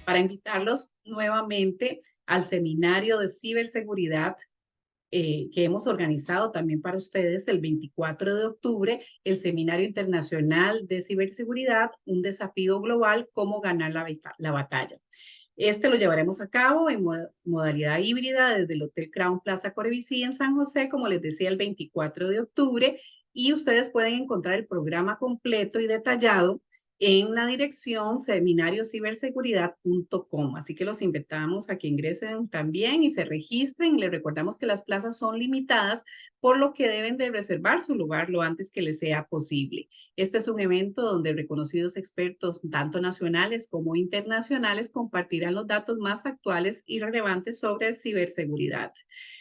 para invitarlos nuevamente al seminario de ciberseguridad que hemos organizado también para ustedes el 24 de octubre, el Seminario Internacional de Ciberseguridad, un desafío global, cómo ganar la batalla. Este lo llevaremos a cabo en modalidad híbrida desde el Hotel Crown Plaza Corebicí en San José, como les decía, el 24 de octubre, y ustedes pueden encontrar el programa completo y detallado en la dirección seminariociberseguridad.com. Así que los invitamos a que ingresen también y se registren. Les recordamos que las plazas son limitadas, por lo que deben de reservar su lugar lo antes que les sea posible. Este es un evento donde reconocidos expertos, tanto nacionales como internacionales, compartirán los datos más actuales y relevantes sobre ciberseguridad.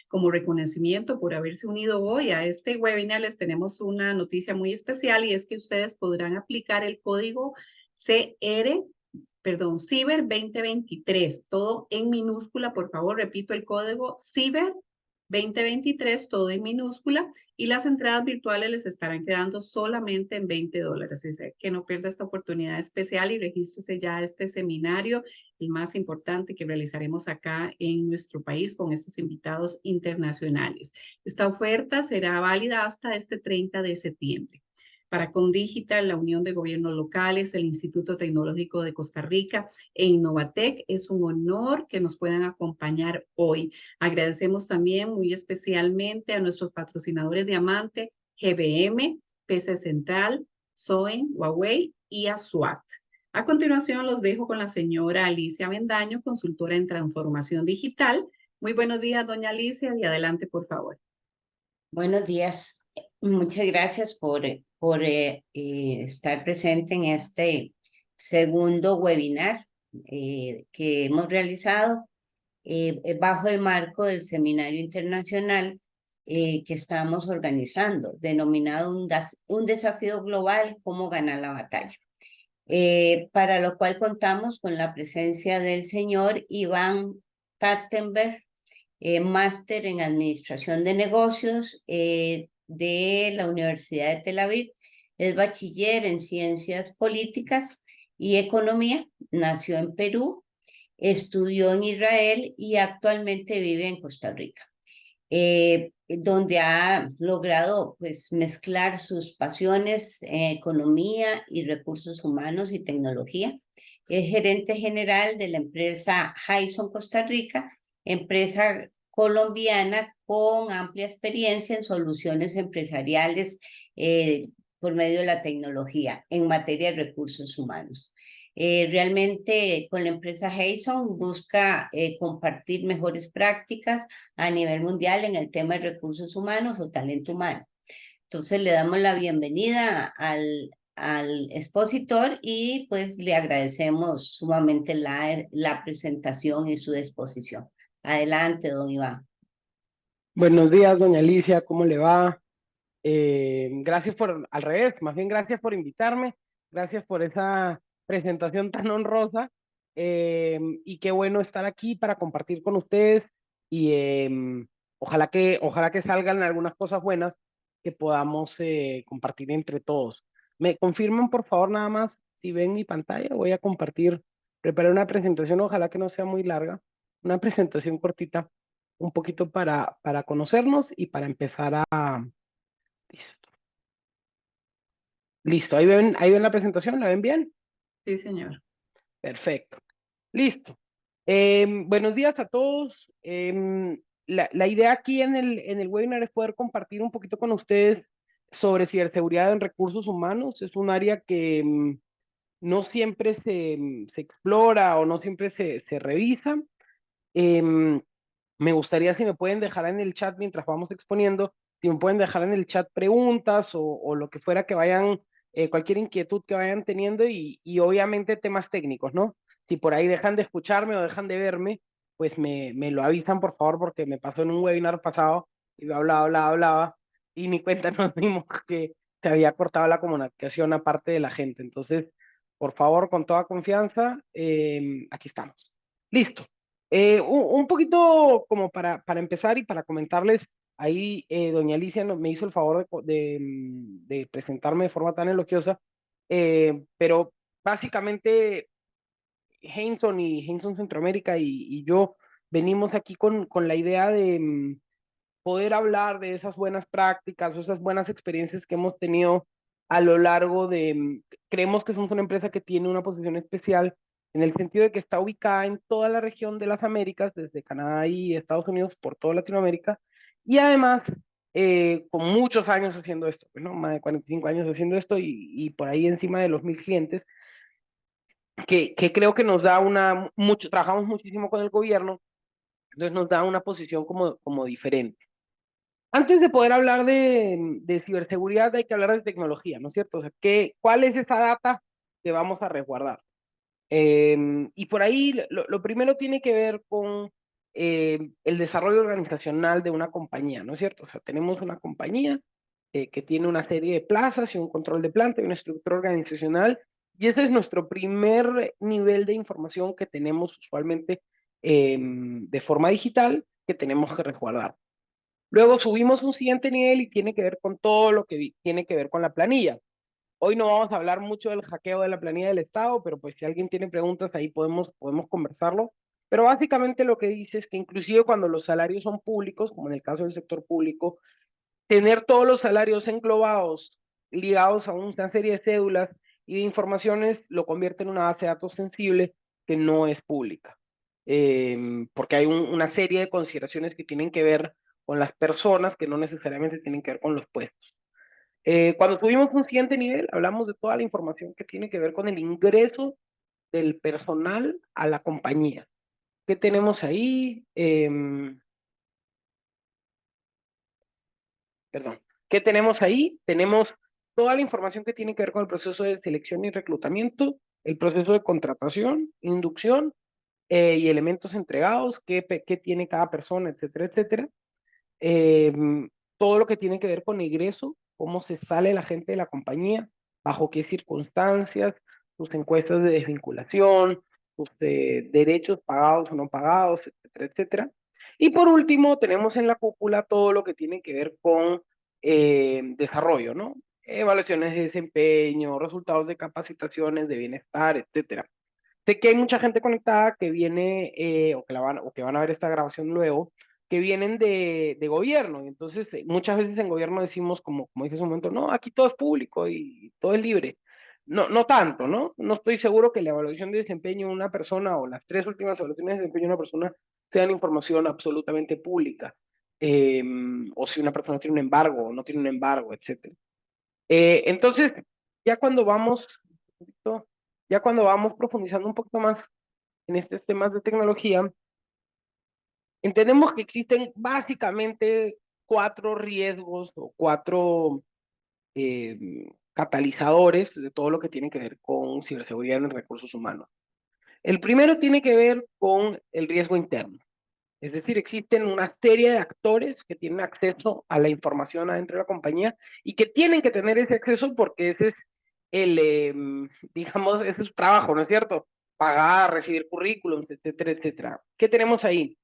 Como reconocimiento por haberse unido hoy a este webinar, les tenemos una noticia muy especial y es que ustedes podrán aplicar el código Ciber 2023, todo en minúscula, por favor, repito el código Ciber 2023, todo en minúscula, y las entradas virtuales les estarán quedando solamente en $20. Así que no pierda esta oportunidad especial y regístrese ya a este seminario, el más importante que realizaremos acá en nuestro país con estos invitados internacionales. Esta oferta será válida hasta este 30 de septiembre. Para Condigital, la Unión de Gobiernos Locales, el Instituto Tecnológico de Costa Rica e Innovatec, es un honor que nos puedan acompañar hoy. Agradecemos también muy especialmente a nuestros patrocinadores Diamante, GBM, PC Central, Soen, Huawei y a SWAT. A continuación los dejo con la señora Alicia Bendaño, consultora en transformación digital. Muy buenos días, doña Alicia, y adelante, por favor. Buenos días. Muchas gracias por estar presente en este segundo webinar que hemos realizado bajo el marco del seminario internacional que estamos organizando, denominado un desafío global, cómo ganar la batalla. Para lo cual contamos con la presencia del señor Iván Tattenberg, máster en Administración de Negocios de la Universidad de Tel Aviv. Es bachiller en Ciencias Políticas y Economía. Nació en Perú, estudió en Israel y actualmente vive en Costa Rica, donde ha logrado pues, mezclar sus pasiones en economía y recursos humanos y tecnología. Es gerente general de la empresa Hyson Costa Rica, empresa colombiana con amplia experiencia en soluciones empresariales por medio de la tecnología en materia de recursos humanos. Realmente con la empresa Hyson busca compartir mejores prácticas a nivel mundial en el tema de recursos humanos o talento humano. Entonces le damos la bienvenida al expositor y pues le agradecemos sumamente la presentación y su disposición. Adelante, don Iván. Buenos días, doña Alicia, ¿cómo le va? Gracias al revés, más bien gracias por invitarme, gracias por esa presentación tan honrosa, y qué bueno estar aquí para compartir con ustedes y ojalá que salgan algunas cosas buenas que podamos compartir entre todos. ¿Me confirman, por favor, nada más si ven mi pantalla? Voy a compartir, preparé una presentación, ojalá que no sea muy larga, una presentación cortita, un poquito para conocernos y para empezar a... Listo. Listo, ahí ven la presentación, ¿la ven bien? Sí, señor. Perfecto. Listo. Buenos días a todos. La idea aquí en el webinar es poder compartir un poquito con ustedes sobre ciberseguridad en recursos humanos. Es un área que no siempre se explora o no siempre se revisa. Em, Me gustaría si me pueden dejar en el chat mientras vamos exponiendo, si me pueden dejar en el chat preguntas o lo que fuera que vayan, cualquier inquietud que vayan teniendo y obviamente temas técnicos, ¿no? Si por ahí dejan de escucharme o dejan de verme, pues me lo avisan por favor porque me pasó en un webinar pasado y yo hablaba y ni cuenta nos dimos que se había cortado la comunicación aparte de la gente. Entonces, por favor, con toda confianza, aquí estamos. Listo. Un poquito como para empezar y para comentarles, ahí doña Alicia me hizo el favor de presentarme de forma tan elogiosa, pero básicamente Heinsohn y Heinsohn Centroamérica y yo venimos aquí con la idea de poder hablar de esas buenas prácticas o esas buenas experiencias que hemos tenido a lo largo de, creemos que somos una empresa que tiene una posición especial en el sentido de que está ubicada en toda la región de las Américas, desde Canadá y Estados Unidos por toda Latinoamérica, y además con muchos años haciendo esto, ¿no? Más de 45 años haciendo esto y por ahí encima de los 1000 clientes, que creo que nos da trabajamos muchísimo con el gobierno, entonces nos da una posición como diferente. Antes de poder hablar de ciberseguridad, hay que hablar de tecnología, ¿no es cierto? O sea, ¿cuál es esa data que vamos a resguardar? Y por ahí lo primero tiene que ver con el desarrollo organizacional de una compañía, ¿no es cierto? O sea, tenemos una compañía que tiene una serie de plazas y un control de planta y una estructura organizacional, y ese es nuestro primer nivel de información que tenemos usualmente de forma digital que tenemos que resguardar. Luego subimos un siguiente nivel y tiene que ver con todo lo que tiene que ver con la planilla. Hoy no vamos a hablar mucho del hackeo de la planilla del Estado, pero pues si alguien tiene preguntas ahí podemos conversarlo. Pero básicamente lo que dice es que inclusive cuando los salarios son públicos, como en el caso del sector público, tener todos los salarios englobados, ligados a una serie de cédulas y de informaciones, lo convierte en una base de datos sensible que no es pública. Porque hay una serie de consideraciones que tienen que ver con las personas que no necesariamente tienen que ver con los puestos. Cuando tuvimos un siguiente nivel, hablamos de toda la información que tiene que ver con el ingreso del personal a la compañía. ¿Qué tenemos ahí? Perdón. ¿Qué tenemos ahí? Tenemos toda la información que tiene que ver con el proceso de selección y reclutamiento, el proceso de contratación, inducción y elementos entregados, qué tiene cada persona, etcétera, etcétera. Todo lo que tiene que ver con ingreso, cómo se sale la gente de la compañía, bajo qué circunstancias, sus encuestas de desvinculación, sus derechos pagados o no pagados, etcétera, etcétera. Y por último, tenemos en la cúpula todo lo que tiene que ver con desarrollo, ¿no? Evaluaciones de desempeño, resultados de capacitaciones, de bienestar, etcétera. Sé que hay mucha gente conectada que viene, o que van a ver esta grabación luego, que vienen de gobierno. Y entonces, muchas veces en gobierno decimos, como dije hace un momento, no, aquí todo es público y todo es libre. No, no tanto, ¿no? No estoy seguro que la evaluación de desempeño de una persona o las 3 últimas evaluaciones de desempeño de una persona sean información absolutamente pública. O si una persona tiene un embargo o no tiene un embargo, etcétera. Entonces, ya cuando vamos, ya cuando vamos profundizando un poquito más en estos temas de tecnología, entendemos que existen básicamente 4 riesgos o 4 catalizadores de todo lo que tiene que ver con ciberseguridad en recursos humanos. El primero tiene que ver con el riesgo interno. Es decir, existen una serie de actores que tienen acceso a la información adentro de la compañía y que tienen que tener ese acceso porque ese es digamos, ese es su trabajo, ¿no es cierto? Pagar, recibir currículums, etcétera, etcétera. ¿Qué tenemos ahí?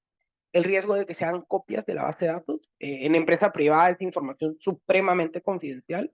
El riesgo de que se hagan copias de la base de datos. En empresa privada es información supremamente confidencial.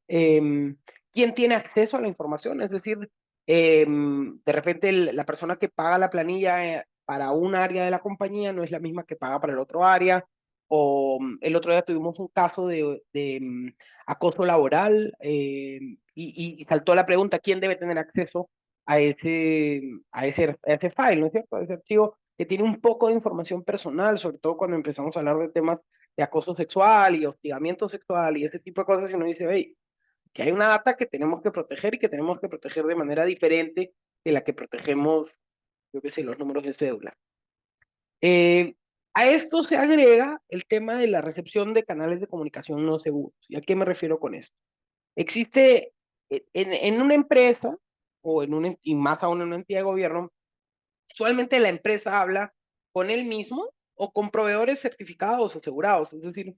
¿Quién tiene acceso a la información? Es decir, de repente la persona que paga la planilla para un área de la compañía no es la misma que paga para el otro área. O el otro día tuvimos un caso de acoso laboral y saltó la pregunta, ¿quién debe tener acceso a ese file, ¿no es cierto? A ese archivo que tiene un poco de información personal, sobre todo cuando empezamos a hablar de temas de acoso sexual y hostigamiento sexual y ese tipo de cosas, y uno dice, hey, que hay una data que tenemos que proteger y que tenemos que proteger de manera diferente de la que protegemos, yo qué sé, los números de cédula. A esto se agrega el tema de la recepción de canales de comunicación no seguros. ¿Y a qué me refiero con esto? Existe en una empresa, y más aún en una entidad de gobierno, usualmente la empresa habla con él mismo o con proveedores certificados asegurados. Es decir,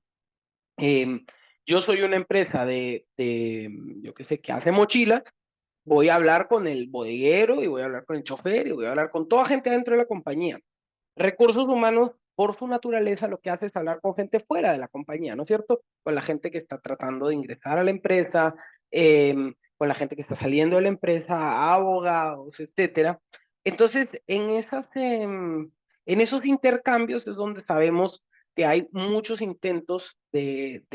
yo soy una empresa yo qué sé, que hace mochilas, voy a hablar con el bodeguero y voy a hablar con el chofer y voy a hablar con toda gente dentro de la compañía. Recursos humanos, por su naturaleza, lo que hace es hablar con gente fuera de la compañía, ¿no es cierto? Con la gente que está tratando de ingresar a la empresa, con la gente que está saliendo de la empresa, abogados, etcétera. Entonces, en esos intercambios es donde sabemos que hay muchos intentos de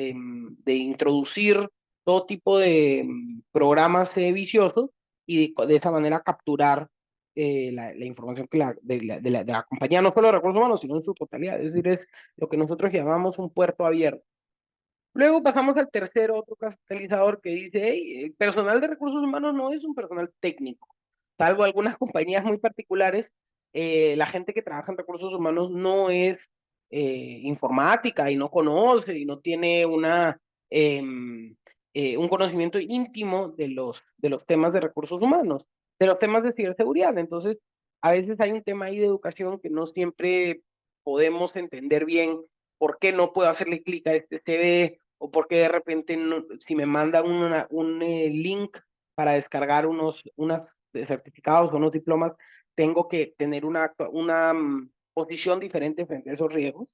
introducir todo tipo de programas viciosos y de esa manera capturar la información que de la compañía, no solo de recursos humanos, sino en su totalidad. Es decir, es lo que nosotros llamamos un puerto abierto. Luego pasamos al tercero, otro catalizador que dice, hey, el personal de recursos humanos no es un personal técnico, salvo algunas compañías muy particulares, la gente que trabaja en recursos humanos no es informática y no conoce y no tiene un conocimiento íntimo de los temas de recursos humanos, de los temas de ciberseguridad. Entonces, a veces hay un tema ahí de educación que no siempre podemos entender bien por qué no puedo hacerle clic a este CV o por qué de repente si me mandan un link para descargar unos certificados o unos diplomas, tengo que tener una posición diferente frente a esos riesgos.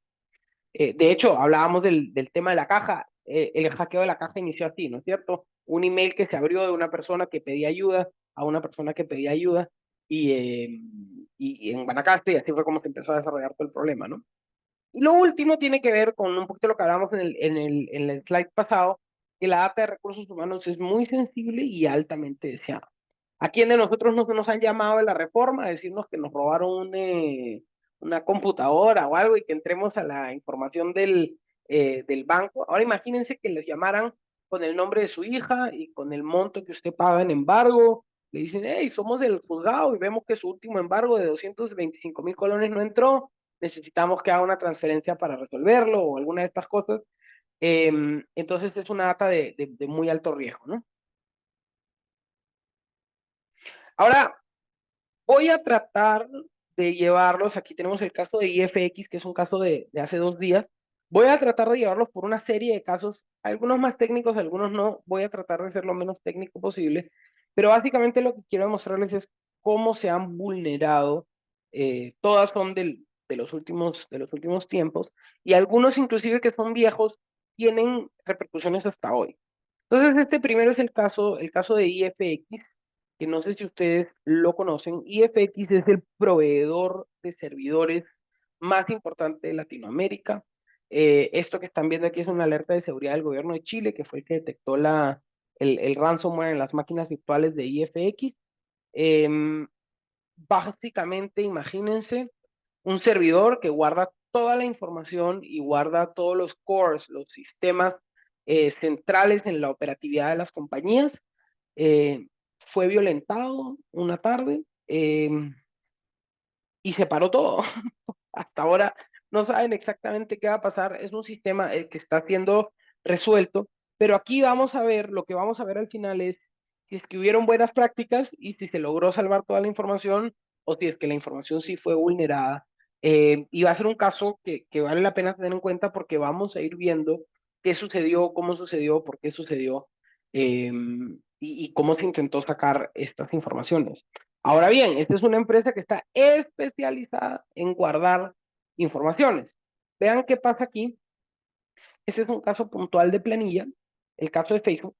De hecho, hablábamos del tema de la caja. El hackeo de la caja inició así, ¿no es cierto? Un email que se abrió de una persona que pedía ayuda a una persona que pedía ayuda y en Guanacaste, y así fue como se empezó a desarrollar todo el problema, ¿no? Y lo último tiene que ver con un poquito lo que hablamos en el slide pasado, que la data de recursos humanos es muy sensible y altamente deseada. ¿A quién de nosotros nos han llamado de la reforma a decirnos que nos robaron una computadora o algo y que entremos a la información del banco? Ahora imagínense que les llamaran con el nombre de su hija y con el monto que usted paga en embargo. Le dicen, hey, somos del juzgado y vemos que su último embargo de 225,000 colones no entró, necesitamos que haga una transferencia para resolverlo o alguna de estas cosas. Entonces es una data de muy alto riesgo, ¿no? Ahora, voy a tratar de llevarlos, aquí tenemos el caso de IFX, que es un caso de hace 2 días. Voy a tratar de llevarlos por una serie de casos, algunos más técnicos, algunos no. Voy a tratar de ser lo menos técnico posible, pero básicamente lo que quiero demostrarles es cómo se han vulnerado. Todas son de los últimos tiempos, y algunos inclusive que son viejos tienen repercusiones hasta hoy. Entonces, este primero es el caso de IFX, que no sé si ustedes lo conocen. IFX es el proveedor de servidores más importante de Latinoamérica. Esto que están viendo aquí es una alerta de seguridad del gobierno de Chile, que fue el que detectó el ransomware en las máquinas virtuales de IFX. Em, Básicamente, imagínense un servidor que guarda toda la información y guarda todos los cores, los sistemas centrales en la operatividad de las compañías. Fue violentado una tarde y se paró todo. Hasta ahora no saben exactamente qué va a pasar. Es un sistema que está siendo resuelto, pero aquí vamos a ver, lo que vamos a ver al final es si es que hubieron buenas prácticas y si se logró salvar toda la información o si es que la información sí fue vulnerada. Y va a ser un caso que vale la pena tener en cuenta porque vamos a ir viendo qué sucedió, cómo sucedió, por qué sucedió y cómo se intentó sacar estas informaciones. Ahora bien, esta es una empresa que está especializada en guardar informaciones. Vean qué pasa aquí. Este es un caso puntual de planilla, el caso de Facebook.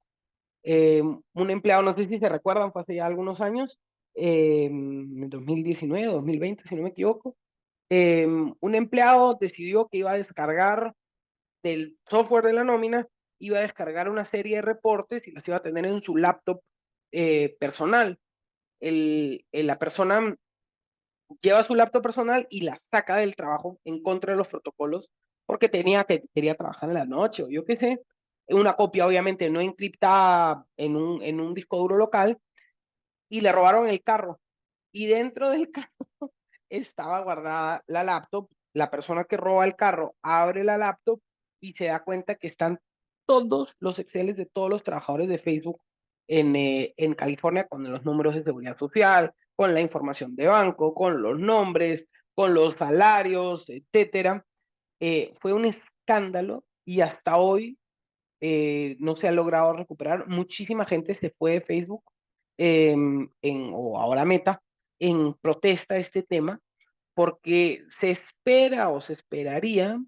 Un empleado, no sé si se recuerdan, fue hace ya algunos años, en 2019, 2020, si no me equivoco. Un empleado decidió que iba a descargar del software de la nómina, iba a descargar una serie de reportes y las iba a tener en su laptop personal. La persona lleva su laptop personal y la saca del trabajo en contra de los protocolos porque quería trabajar en la noche o yo qué sé. Una copia obviamente no encriptada en un disco duro local y le robaron el carro. Y dentro del carro estaba guardada la laptop. La persona que roba el carro abre la laptop y se da cuenta que están todos los Exceles de todos los trabajadores de Facebook en California con los números de seguridad social, con la información de banco, con los nombres, con los salarios, etcétera. Fue un escándalo y hasta hoy no se ha logrado recuperar. Muchísima gente se fue de Facebook o ahora Meta en protesta a este tema porque se espera o se esperaría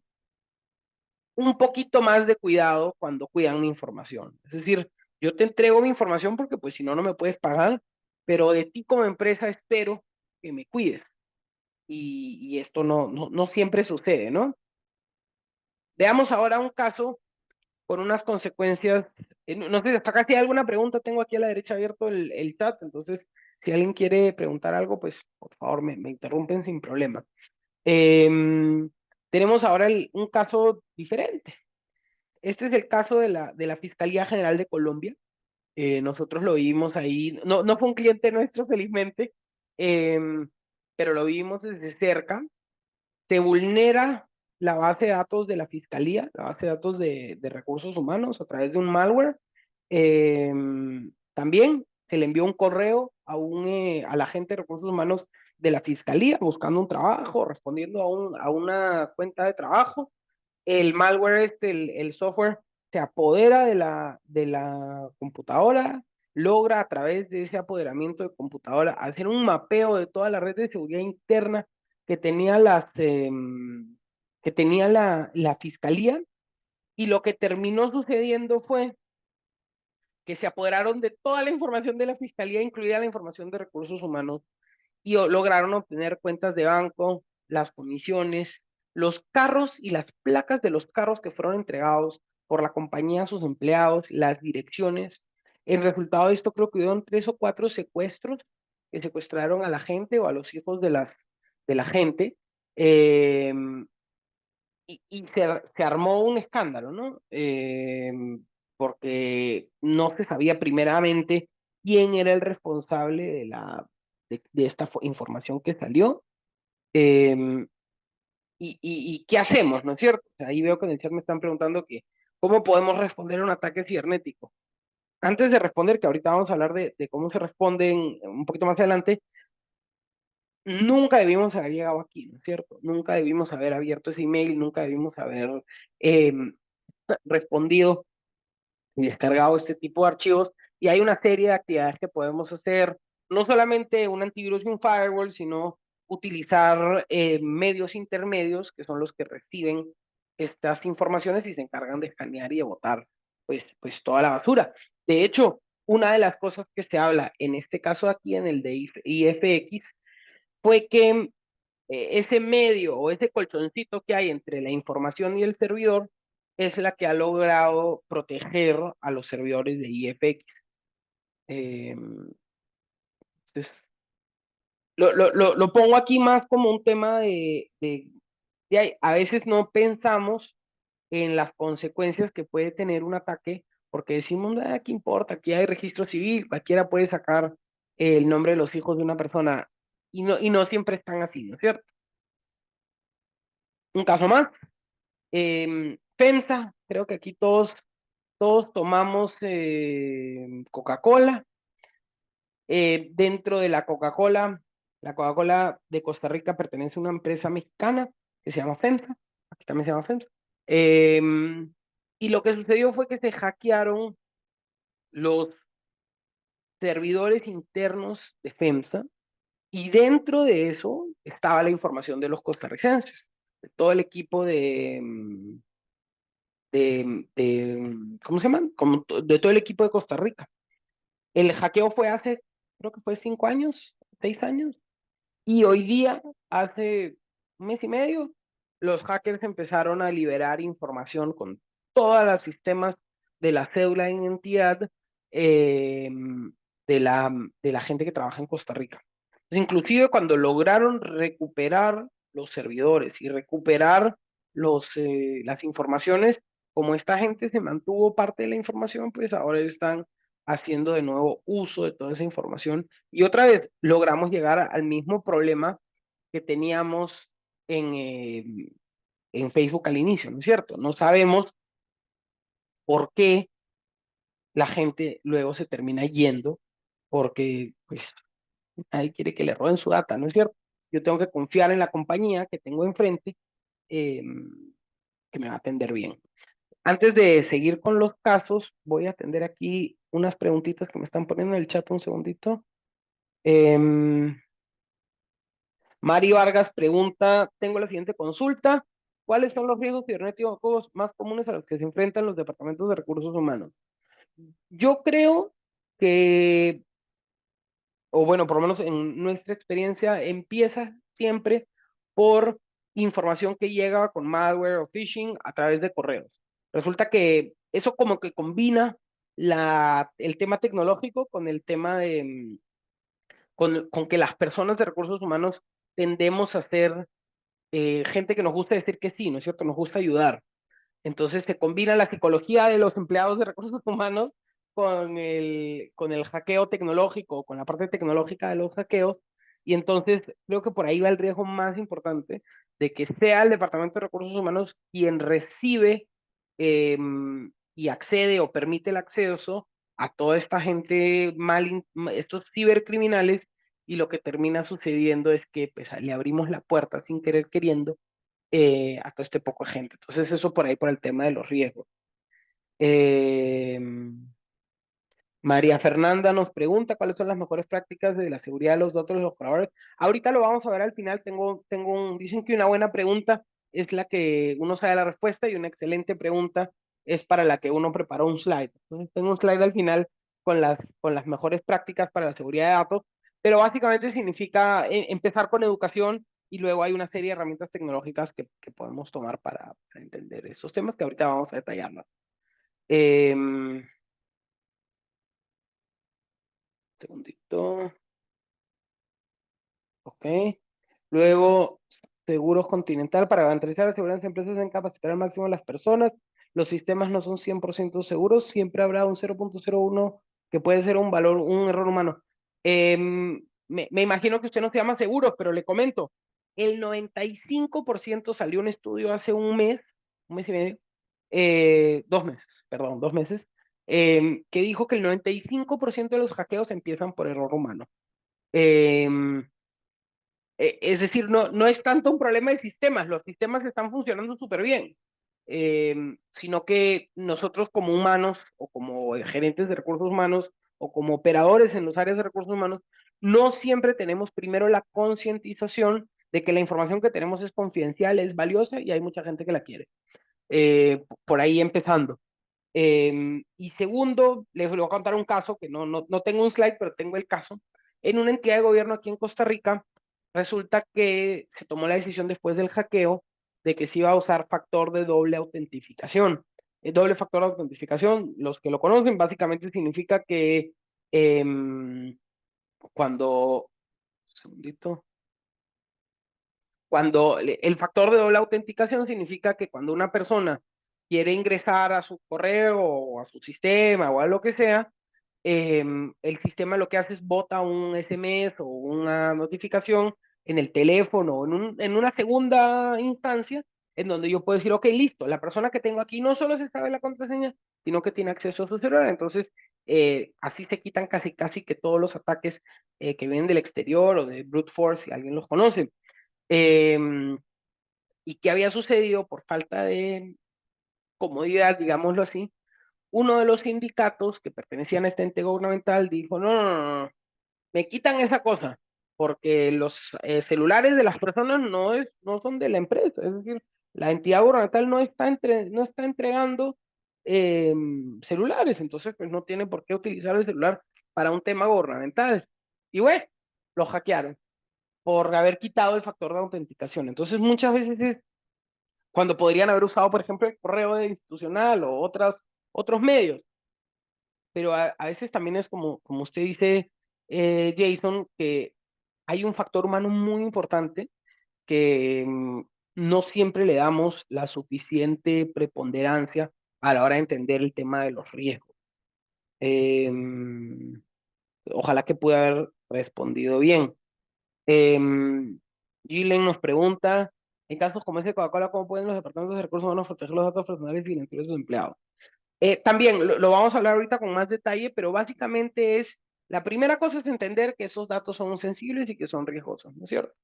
un poquito más de cuidado cuando cuidan mi información. Es decir, yo te entrego mi información porque pues si no, no me puedes pagar, pero de ti como empresa espero que me cuides. Y esto no siempre sucede, ¿no? Veamos ahora un caso con unas consecuencias. No sé, hasta acá si hay alguna pregunta, tengo aquí a la derecha abierto el chat, entonces si alguien quiere preguntar algo, pues por favor me interrumpen sin problema. Tenemos ahora un caso diferente. Este es el caso de la Fiscalía General de Colombia. Nosotros lo vimos ahí, no fue un cliente nuestro, felizmente, pero lo vimos desde cerca. Se vulnera la base de datos de la Fiscalía, la base de datos de recursos humanos a través de un malware. También se le envió un correo al agente de recursos humanos de la Fiscalía buscando un trabajo, respondiendo a una cuenta de trabajo. El malware, el software, se apodera de la computadora, logra a través de ese apoderamiento de computadora hacer un mapeo de toda la red de seguridad interna que tenía la fiscalía, y lo que terminó sucediendo fue que se apoderaron de toda la información de la fiscalía, incluida la información de recursos humanos, y lograron obtener cuentas de banco, las comisiones, los carros y las placas de los carros que fueron entregados por la compañía a sus empleados, las direcciones. El resultado de esto creo que hubieron 3 o 4 secuestros que secuestraron a la gente o a los hijos de la gente. eh, y se armó un escándalo, ¿no? Porque no se sabía primeramente quién era el responsable de esta información que salió. em, y qué hacemos, ¿no es cierto? O sea, ahí veo que en el chat me están preguntando que cómo podemos responder a un ataque cibernético. Antes de responder, que ahorita vamos a hablar de cómo se responden un poquito más adelante, nunca debimos haber llegado aquí, ¿no es cierto? Nunca debimos haber abierto ese email, nunca debimos haber respondido y descargado este tipo de archivos. Y hay una serie de actividades que podemos hacer, no solamente un antivirus y un firewall, sino utilizar medios intermedios, que son los que reciben estas informaciones y se encargan de escanear y de botar pues toda la basura. De hecho, una de las cosas que se habla en este caso aquí, en el de IFX, fue que ese medio o ese colchoncito que hay entre la información y el servidor es la que ha logrado proteger a los servidores de IFX. Entonces, lo pongo aquí más como un tema a veces no pensamos en las consecuencias que puede tener un ataque, porque decimos, ¿qué importa? Aquí hay registro civil, cualquiera puede sacar el nombre de los hijos de una persona, y no siempre están así, ¿no es cierto? Un caso más. FEMSA, creo que aquí todos tomamos Coca-Cola. Dentro de la Coca-Cola de Costa Rica pertenece a una empresa mexicana que se llama FEMSA. Aquí también se llama FEMSA. Y lo que sucedió fue que se hackearon los servidores internos de FEMSA, y dentro de eso estaba la información de los costarricenses, de todo el equipo ¿cómo se llaman? De todo el equipo de Costa Rica. El hackeo fue hace, creo que fue 5 años, 6 años, y hoy día, hace un mes y medio, los hackers empezaron a liberar información con todos los sistemas de la cédula de identidad eh, de la gente que trabaja en Costa Rica. Entonces, inclusive cuando lograron recuperar los servidores y recuperar las informaciones, como esta gente se mantuvo parte de la información, pues ahora están haciendo de nuevo uso de toda esa información. Y otra vez logramos llegar al mismo problema que teníamos en Facebook al inicio, ¿no es cierto? No sabemos por qué la gente luego se termina yendo, porque pues nadie quiere que le roben su data, ¿no es cierto? Yo tengo que confiar en la compañía que tengo enfrente, eh, que me va a atender bien. Antes de seguir con los casos, voy a atender aquí unas preguntitas que me están poniendo en el chat un segundito. Mari Vargas pregunta, tengo la siguiente consulta. ¿Cuáles son los riesgos cibernéticos más comunes a los que se enfrentan los departamentos de recursos humanos? Yo creo que o bueno, por lo menos en nuestra experiencia, empieza siempre por información que llega con malware o phishing a través de correos. Resulta que eso como que combina el tema tecnológico con el tema de, con que las personas de recursos humanos tendemos a ser gente que nos gusta decir que sí, ¿no es cierto? Nos gusta ayudar. Entonces se combina la psicología de los empleados de recursos humanos con el hackeo tecnológico, con la parte tecnológica de los hackeos, y entonces creo que por ahí va el riesgo más importante de que sea el Departamento de Recursos Humanos quien recibe y accede o permite el acceso a toda esta gente estos cibercriminales, y lo que termina sucediendo es que pues, le abrimos la puerta sin querer queriendo a todo este poco de gente. Entonces eso por ahí por el tema de los riesgos. Eh, María Fernanda nos pregunta cuáles son las mejores prácticas de la seguridad de los datos de los colaboradores. Ahorita lo vamos a ver al final. Dicen que una buena pregunta es la que uno sabe la respuesta, y una excelente pregunta es para la que uno preparó un slide. Entonces tengo un slide al final con las mejores prácticas para la seguridad de datos, pero básicamente significa empezar con educación, y luego hay una serie de herramientas tecnológicas que podemos tomar para entender esos temas que ahorita vamos a detallarlos. Segundito. Ok. Luego, Seguros Continental, para garantizar la seguridad de las empresas en capacitar al máximo a las personas. Los sistemas no son 100% seguros, siempre habrá un 0.01 que puede ser un valor, un error humano. Me imagino que usted no se llama seguros, pero le comento, el 95% salió un estudio hace un mes y medio, 2 meses, perdón, 2 meses, que dijo que el 95% de los hackeos empiezan por error humano. Es decir, no es tanto un problema de sistemas, los sistemas están funcionando súper bien, sino que nosotros como humanos o como gerentes de recursos humanos o como operadores en las áreas de recursos humanos, no siempre tenemos primero la concientización de que la información que tenemos es confidencial, es valiosa y hay mucha gente que la quiere. Por ahí empezando. Y segundo, les voy a contar un caso que no tengo un slide, pero tengo el caso. En una entidad de gobierno aquí en Costa Rica, resulta que se tomó la decisión después del hackeo de que se iba a usar factor de doble autentificación. El doble factor de autentificación, los que lo conocen, básicamente significa que cuando, un segundito, el factor de doble autenticación significa que cuando una persona quiere ingresar a su correo o a su sistema o a lo que sea, el sistema lo que hace es bota un SMS o una notificación en el teléfono o en una segunda instancia en donde yo puedo decir, ok, listo, la persona que tengo aquí no solo se sabe la contraseña, sino que tiene acceso a su celular. Entonces, así se quitan casi que todos los ataques que vienen del exterior o de brute force, si alguien los conoce. ¿Y qué había sucedido? Por falta de comodidad, digámoslo así, uno de los sindicatos que pertenecían a este ente gubernamental dijo, no, me quitan esa cosa, porque los celulares de las personas no son de la empresa, es decir, la entidad gubernamental no está entregando celulares, entonces pues no tiene por qué utilizar el celular para un tema gubernamental. Y bueno, lo hackearon por haber quitado el factor de autenticación. Entonces muchas veces es cuando podrían haber usado, por ejemplo, el correo institucional o otros medios. Pero a veces también es como usted dice, Jason, que hay un factor humano muy importante que no siempre le damos la suficiente preponderancia a la hora de entender el tema de los riesgos. Ojalá que pueda haber respondido bien. Gillen nos pregunta, en casos como ese de Coca-Cola, ¿cómo pueden los departamentos de recursos humanos proteger los datos personales y financieros de sus empleados? También lo vamos a hablar ahorita con más detalle, pero básicamente la primera cosa es entender que esos datos son sensibles y que son riesgosos, ¿no es cierto?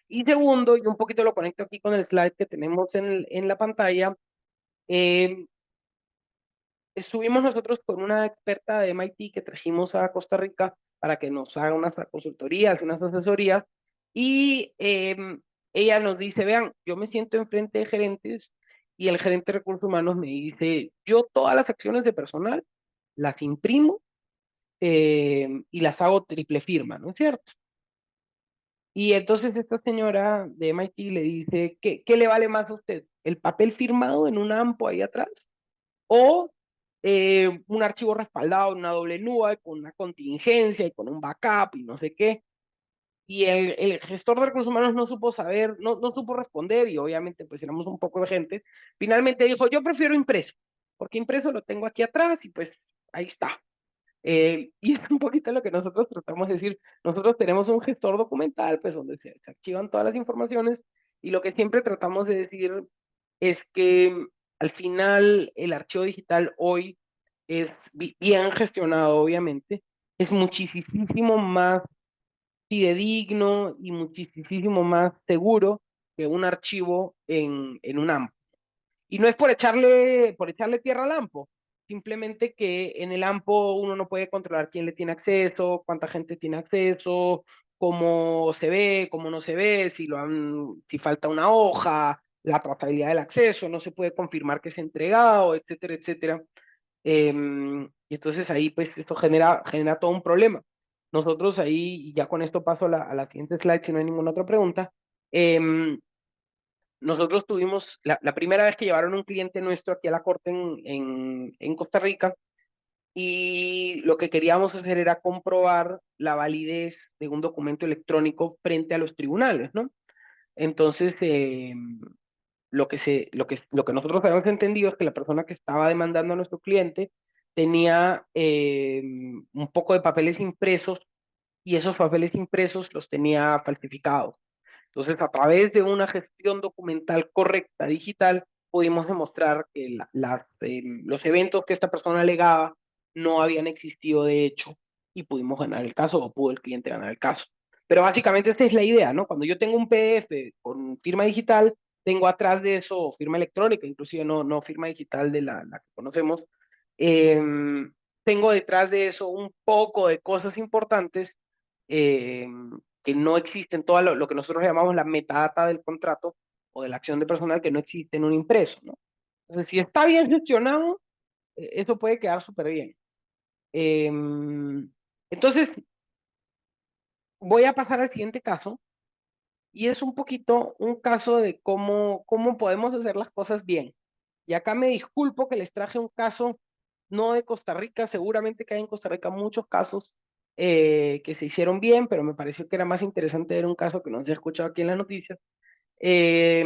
Y segundo, y un poquito lo conecto aquí con el slide que tenemos en la pantalla, estuvimos nosotros con una experta de MIT que trajimos a Costa Rica para que nos haga unas consultorías, unas asesorías, y ella nos dice, vean, yo me siento enfrente de gerentes y el gerente de recursos humanos me dice, yo todas las acciones de personal las imprimo y las hago triple firma, ¿no es cierto? Y entonces esta señora de MIT le dice, ¿qué le vale más a usted? ¿El papel firmado en un AMPO ahí atrás? ¿O un archivo respaldado en una doble nube con una contingencia y con un backup y no sé qué? Y el gestor de recursos humanos no supo saber, no supo responder y obviamente pues éramos un poco de gente. Finalmente dijo, yo prefiero impreso, porque impreso lo tengo aquí atrás y pues ahí está. Y es un poquito lo que nosotros tratamos de decir. Nosotros tenemos un gestor documental, pues donde se archivan todas las informaciones y lo que siempre tratamos de decir es que al final el archivo digital hoy es bien gestionado, obviamente, es muchísimo más fidedigno y muchísimo más seguro que un archivo en un AMPO. Y no es por echarle tierra al AMPO, simplemente que en el AMPO uno no puede controlar quién le tiene acceso, cuánta gente tiene acceso, cómo se ve, cómo no se ve, si falta una hoja, la trazabilidad del acceso, no se puede confirmar que se ha entregado, etcétera, etcétera. Y entonces ahí pues esto genera todo un problema. Nosotros ahí, y ya con esto paso a la siguiente slide si no hay ninguna otra pregunta, nosotros tuvimos la primera vez que llevaron un cliente nuestro aquí a la corte en Costa Rica y lo que queríamos hacer era comprobar la validez de un documento electrónico frente a los tribunales, ¿no? Entonces, lo que nosotros habíamos entendido es que la persona que estaba demandando a nuestro cliente tenía un poco de papeles impresos y esos papeles impresos los tenía falsificados. Entonces, a través de una gestión documental correcta digital, pudimos demostrar que los eventos que esta persona alegaba no habían existido de hecho y pudimos ganar el caso o pudo el cliente ganar el caso. Pero básicamente esta es la idea, ¿no? Cuando yo tengo un PDF con firma digital, tengo atrás de eso firma electrónica, inclusive no firma digital de la que conocemos. Tengo detrás de eso un poco de cosas importantes eh, que no existen, todo lo que nosotros llamamos la metadata del contrato o de la acción de personal que no existe en un impreso, ¿no? Entonces, si está bien gestionado, eso puede quedar súper bien. Entonces, voy a pasar al siguiente caso, y es un poquito un caso de cómo podemos hacer las cosas bien. Y acá me disculpo que les traje un caso no de Costa Rica, seguramente que hay en Costa Rica muchos casos que se hicieron bien, pero me pareció que era más interesante ver un caso que no se ha escuchado aquí en las noticias. Eh,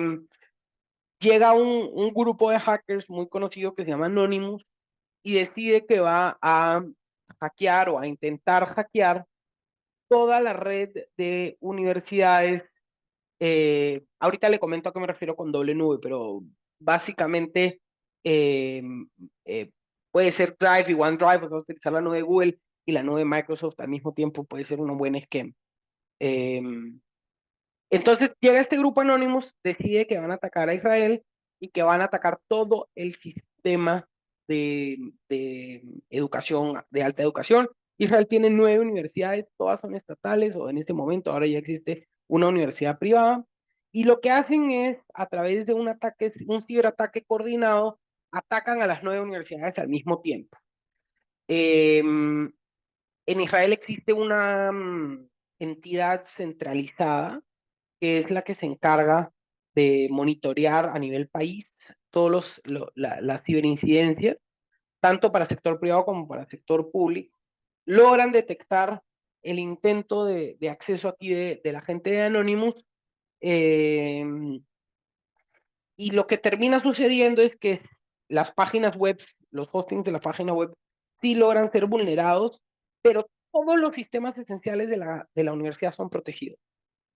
Llega un grupo de hackers muy conocido que se llama Anonymous y decide que va a hackear o a intentar hackear toda la red de universidades. Ahorita le comento a qué me refiero con doble nube, pero básicamente eh, eh, puede ser Drive y OneDrive, o sea, utilizar la nube de Google y la nube de Microsoft al mismo tiempo puede ser un buen esquema. Eh, entonces llega este grupo Anonymous, decide que van a atacar a Israel y que van a atacar todo el sistema de educación, de alta educación. Israel tiene 9 universidades, todas son estatales o en este momento ahora ya existe una universidad privada. Y lo que hacen es, a través de un ciberataque coordinado, atacan a las 9 universidades al mismo tiempo. En Israel existe una entidad centralizada que es la que se encarga de monitorear a nivel país todas las ciberincidencias, tanto para sector privado como para sector público. Logran detectar el intento de acceso aquí de la gente de Anonymous eh, y lo que termina sucediendo es que las páginas web, los hostings de la página web, sí logran ser vulnerados, pero todos los sistemas esenciales de la universidad son protegidos.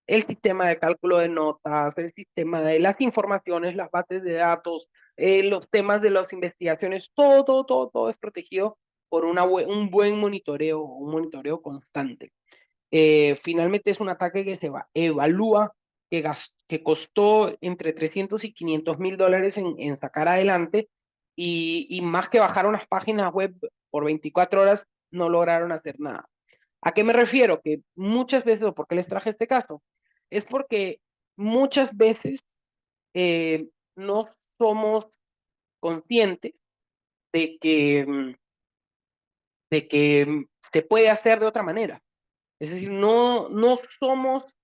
El sistema de cálculo de notas, el sistema de las informaciones, las bases de datos, los temas de las investigaciones, todo es protegido por un buen monitoreo, un monitoreo constante. Finalmente es un ataque que se evalúa que costó entre 300 y 500 mil dólares en sacar adelante y más que bajar unas páginas web por 24 horas, no lograron hacer nada. ¿A qué me refiero? Que muchas veces, o por qué les traje este caso, es porque muchas veces no somos conscientes de que de que se puede hacer de otra manera. Es decir, no somos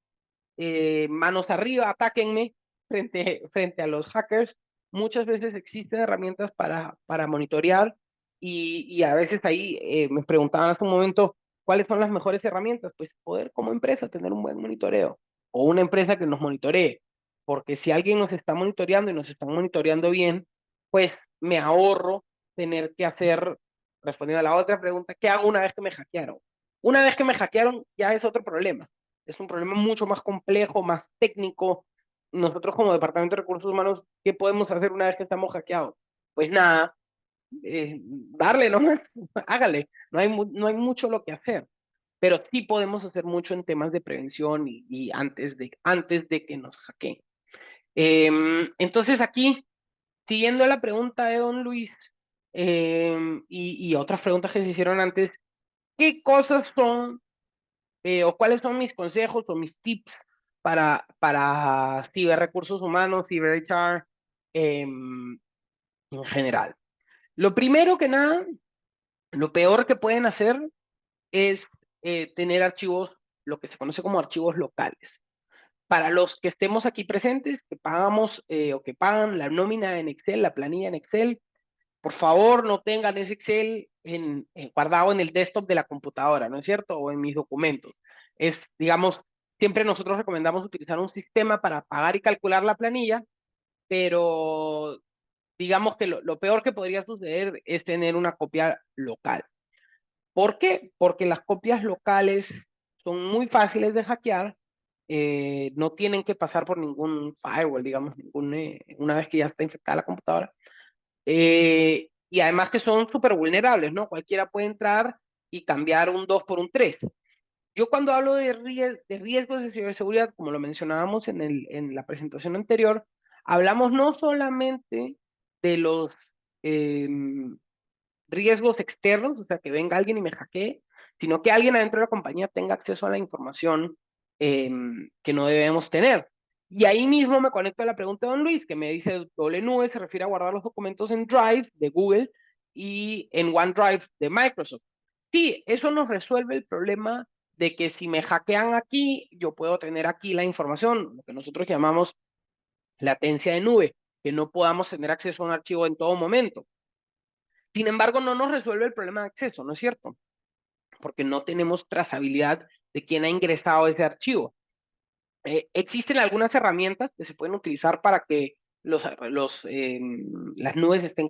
manos arriba, atáquenme frente a los hackers. Muchas veces existen herramientas para monitorear y a veces ahí me preguntaban hace un momento cuáles son las mejores herramientas. Pues poder como empresa tener un buen monitoreo o una empresa que nos monitoree. Porque si alguien nos está monitoreando y nos están monitoreando bien, pues me ahorro tener que hacer, respondiendo a la otra pregunta, ¿qué hago una vez que me hackearon? Una vez que me hackearon ya es otro problema. Es un problema mucho más complejo, más técnico. Nosotros como Departamento de Recursos Humanos, ¿qué podemos hacer una vez que estamos hackeados? Pues nada, darle nomás, hágale. No hay mucho lo que hacer, pero sí podemos hacer mucho en temas de prevención y antes de que nos hackeen. Entonces aquí, siguiendo la pregunta de don Luis y otras preguntas que se hicieron antes, ¿qué cosas son o cuáles son mis consejos o mis tips para ciberrecursos humanos, ciber HR en general? Lo primero que nada, lo peor que pueden hacer es tener archivos, lo que se conoce como archivos locales. Para los que estemos aquí presentes, que pagamos o que pagan la nómina en Excel, la planilla en Excel, por favor no tengan ese Excel guardado en el desktop de la computadora, ¿no es cierto? O en mis documentos. Digamos, siempre nosotros recomendamos utilizar un sistema para pagar y calcular la planilla, pero digamos que lo peor que podría suceder es tener una copia local. ¿Por qué? Porque las copias locales son muy fáciles de hackear, no tienen que pasar por ningún firewall, digamos, una vez que ya está infectada la computadora. Y además que son súper vulnerables, ¿no? Cualquiera puede entrar y cambiar un 2 por un 3. Yo cuando hablo de riesgos de ciberseguridad, como lo mencionábamos en la presentación anterior, hablamos no solamente de los riesgos externos, o sea, que venga alguien y me hackee, sino que alguien adentro de la compañía tenga acceso a la información que no debemos tener. Y ahí mismo me conecto a la pregunta de don Luis, que me dice doble nube se refiere a guardar los documentos en Drive de Google y en OneDrive de Microsoft. Sí, eso nos resuelve el problema de que si me hackean aquí, yo puedo tener aquí la información, lo que nosotros llamamos latencia de nube, que no podamos tener acceso a un archivo en todo momento. Sin embargo, no nos resuelve el problema de acceso, ¿no es cierto? Porque no tenemos trazabilidad de quién ha ingresado ese archivo. Existen algunas herramientas que se pueden utilizar para que las nubes estén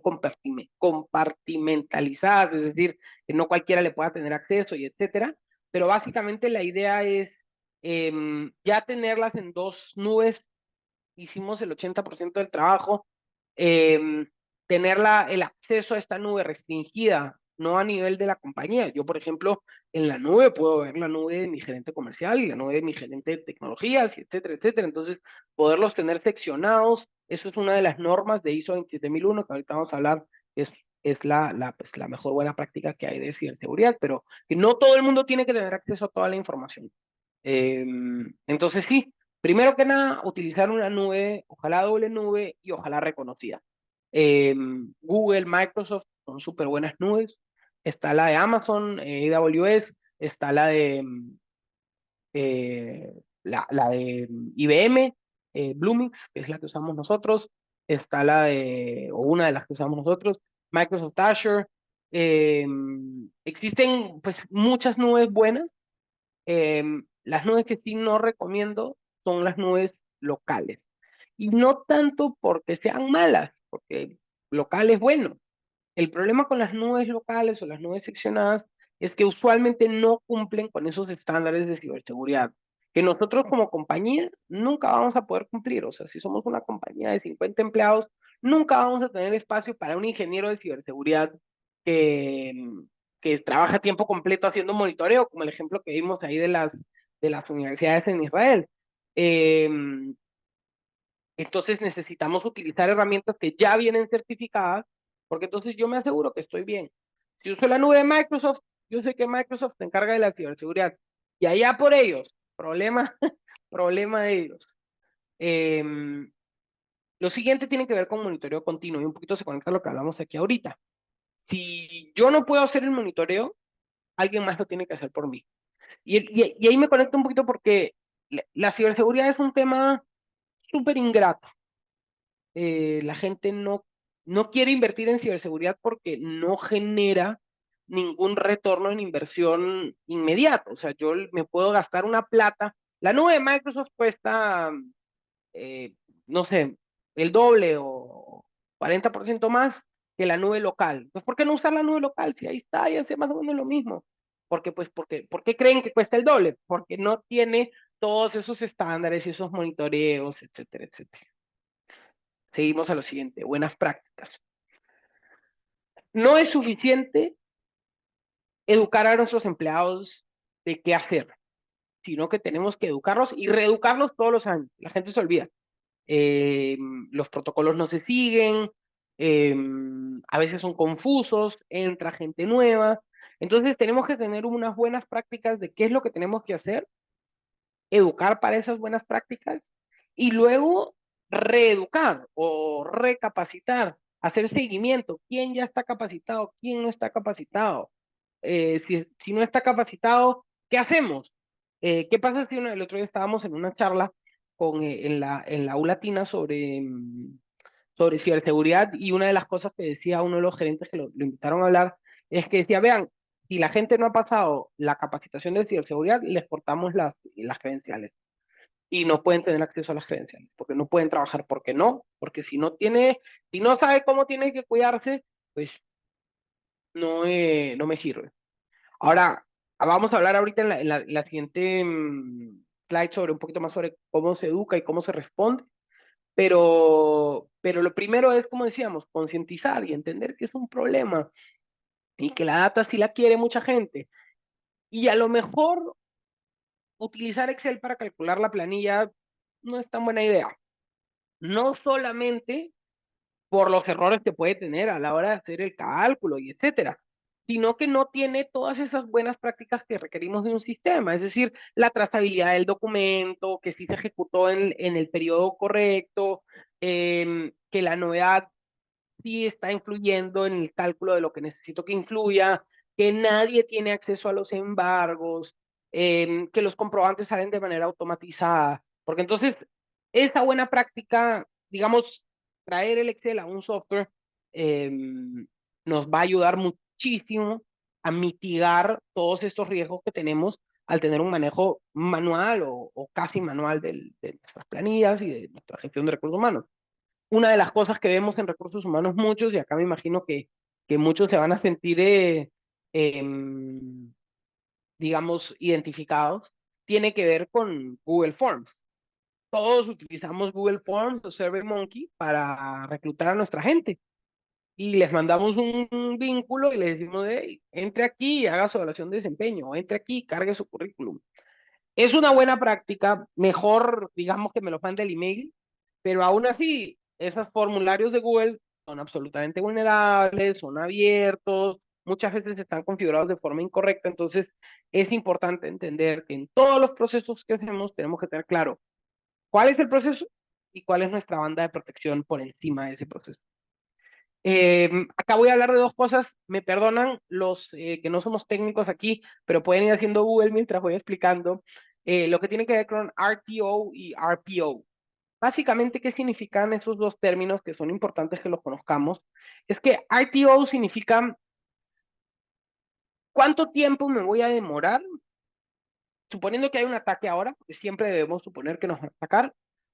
compartimentalizadas, es decir, que no cualquiera le pueda tener acceso y etcétera, pero básicamente la idea es ya tenerlas en dos nubes, hicimos el 80% del trabajo, tener el acceso a esta nube restringida, no a nivel de la compañía. Yo, por ejemplo, en la nube puedo ver la nube de mi gerente comercial y la nube de mi gerente de tecnologías, etcétera, etcétera. Entonces, poderlos tener seccionados, eso es una de las normas de ISO 27001, que ahorita vamos a hablar, es pues, la mejor buena práctica que hay de ciberseguridad, pero que no todo el mundo tiene que tener acceso a toda la información. Entonces, sí, primero que nada, utilizar una nube, ojalá doble nube y ojalá reconocida. Google, Microsoft son súper buenas nubes. Está la de Amazon, AWS, está la de, la de IBM, Bluemix, que es la que usamos nosotros. Está o una de las que usamos nosotros, Microsoft Azure. Existen pues muchas nubes buenas. Las nubes que sí no recomiendo son las nubes locales. Y no tanto porque sean malas, porque local es bueno. El problema con las nubes locales o las nubes seccionadas es que usualmente no cumplen con esos estándares de ciberseguridad, que nosotros como compañía nunca vamos a poder cumplir. O sea, si somos una compañía de 50 empleados, nunca vamos a tener espacio para un ingeniero de ciberseguridad que, que trabaja a tiempo completo haciendo monitoreo, como el ejemplo que vimos ahí de las universidades en Israel. Entonces necesitamos utilizar herramientas que ya vienen certificadas, porque entonces yo me aseguro que estoy bien. Si uso la nube de Microsoft, yo sé que Microsoft se encarga de la ciberseguridad. Y allá por ellos, problema, problema de ellos. Lo siguiente tiene que ver con monitoreo continuo y un poquito se conecta a lo que hablamos aquí ahorita. Si yo no puedo hacer el monitoreo, alguien más lo tiene que hacer por mí. Y ahí me conecto un poquito porque la ciberseguridad es un tema súper ingrato. La gente no quiere invertir en ciberseguridad porque no genera ningún retorno en inversión inmediato. O sea, yo me puedo gastar una plata. La nube de Microsoft cuesta, eh, no sé, el doble o 40% más que la nube local. Pues, ¿por qué no usar la nube local? Si ahí está y hace más o menos lo mismo. ¿Por qué creen que cuesta el doble? Porque no tiene todos esos estándares y esos monitoreos, etcétera, etcétera. Seguimos a lo siguiente, buenas prácticas. No es suficiente educar a nuestros empleados de qué hacer, sino que tenemos que educarlos y reeducarlos todos los años. La gente se olvida. Eh, los protocolos no se siguen, a veces son confusos, entra gente nueva. Entonces tenemos que tener unas buenas prácticas de qué es lo que tenemos que hacer, educar para esas buenas prácticas y luego reeducar o recapacitar, hacer seguimiento, quién ya está capacitado, quién no está capacitado. Si no está capacitado, ¿qué hacemos? ¿Qué pasa si el otro día estábamos en una charla en la U Latina sobre ciberseguridad y una de las cosas que decía uno de los gerentes que lo invitaron a hablar es que decía, vean, si la gente no ha pasado la capacitación de ciberseguridad, les cortamos las credenciales y no pueden tener acceso a las credenciales, porque no pueden trabajar, porque no, porque si no sabe cómo tiene que cuidarse, pues no me sirve. Ahora, vamos a hablar ahorita en la siguiente slide sobre un poquito más sobre cómo se educa y cómo se responde, pero lo primero es, como decíamos, concientizar y entender que es un problema y que la data sí la quiere mucha gente. Y a lo mejor utilizar Excel para calcular la planilla no es tan buena idea. No solamente por los errores que puede tener a la hora de hacer el cálculo y etcétera, sino que no tiene todas esas buenas prácticas que requerimos de un sistema, es decir, la trazabilidad del documento, que sí se ejecutó en el periodo correcto, que la novedad sí está influyendo en el cálculo de lo que necesito que influya, que nadie tiene acceso a los embargos, que los comprobantes salen de manera automatizada, porque entonces esa buena práctica, digamos, traer el Excel a un software nos va a ayudar muchísimo a mitigar todos estos riesgos que tenemos al tener un manejo manual o casi manual de nuestras planillas y de nuestra gestión de recursos humanos. Una de las cosas que vemos en recursos humanos muchos, y acá me imagino que muchos se van a sentir, digamos, identificados, tiene que ver con Google Forms. Todos utilizamos Google Forms o SurveyMonkey para reclutar a nuestra gente. Y les mandamos un vínculo y les decimos, hey, entre aquí y haga su evaluación de desempeño, o entre aquí y cargue su currículum. Es una buena práctica, mejor, digamos, que me lo mande el email, pero aún así, esos formularios de Google son absolutamente vulnerables, son abiertos, muchas veces están configurados de forma incorrecta, entonces es importante entender que en todos los procesos que hacemos tenemos que tener claro cuál es el proceso y cuál es nuestra banda de protección por encima de ese proceso. Acá voy a hablar de dos cosas, me perdonan los que no somos técnicos aquí, pero pueden ir haciendo Google mientras voy explicando lo que tiene que ver con RTO y RPO. Básicamente, ¿qué significan esos dos términos que son importantes que los conozcamos? Es que RTO significa cuánto tiempo me voy a demorar, suponiendo que hay un ataque ahora, porque siempre debemos suponer que nos van a atacar,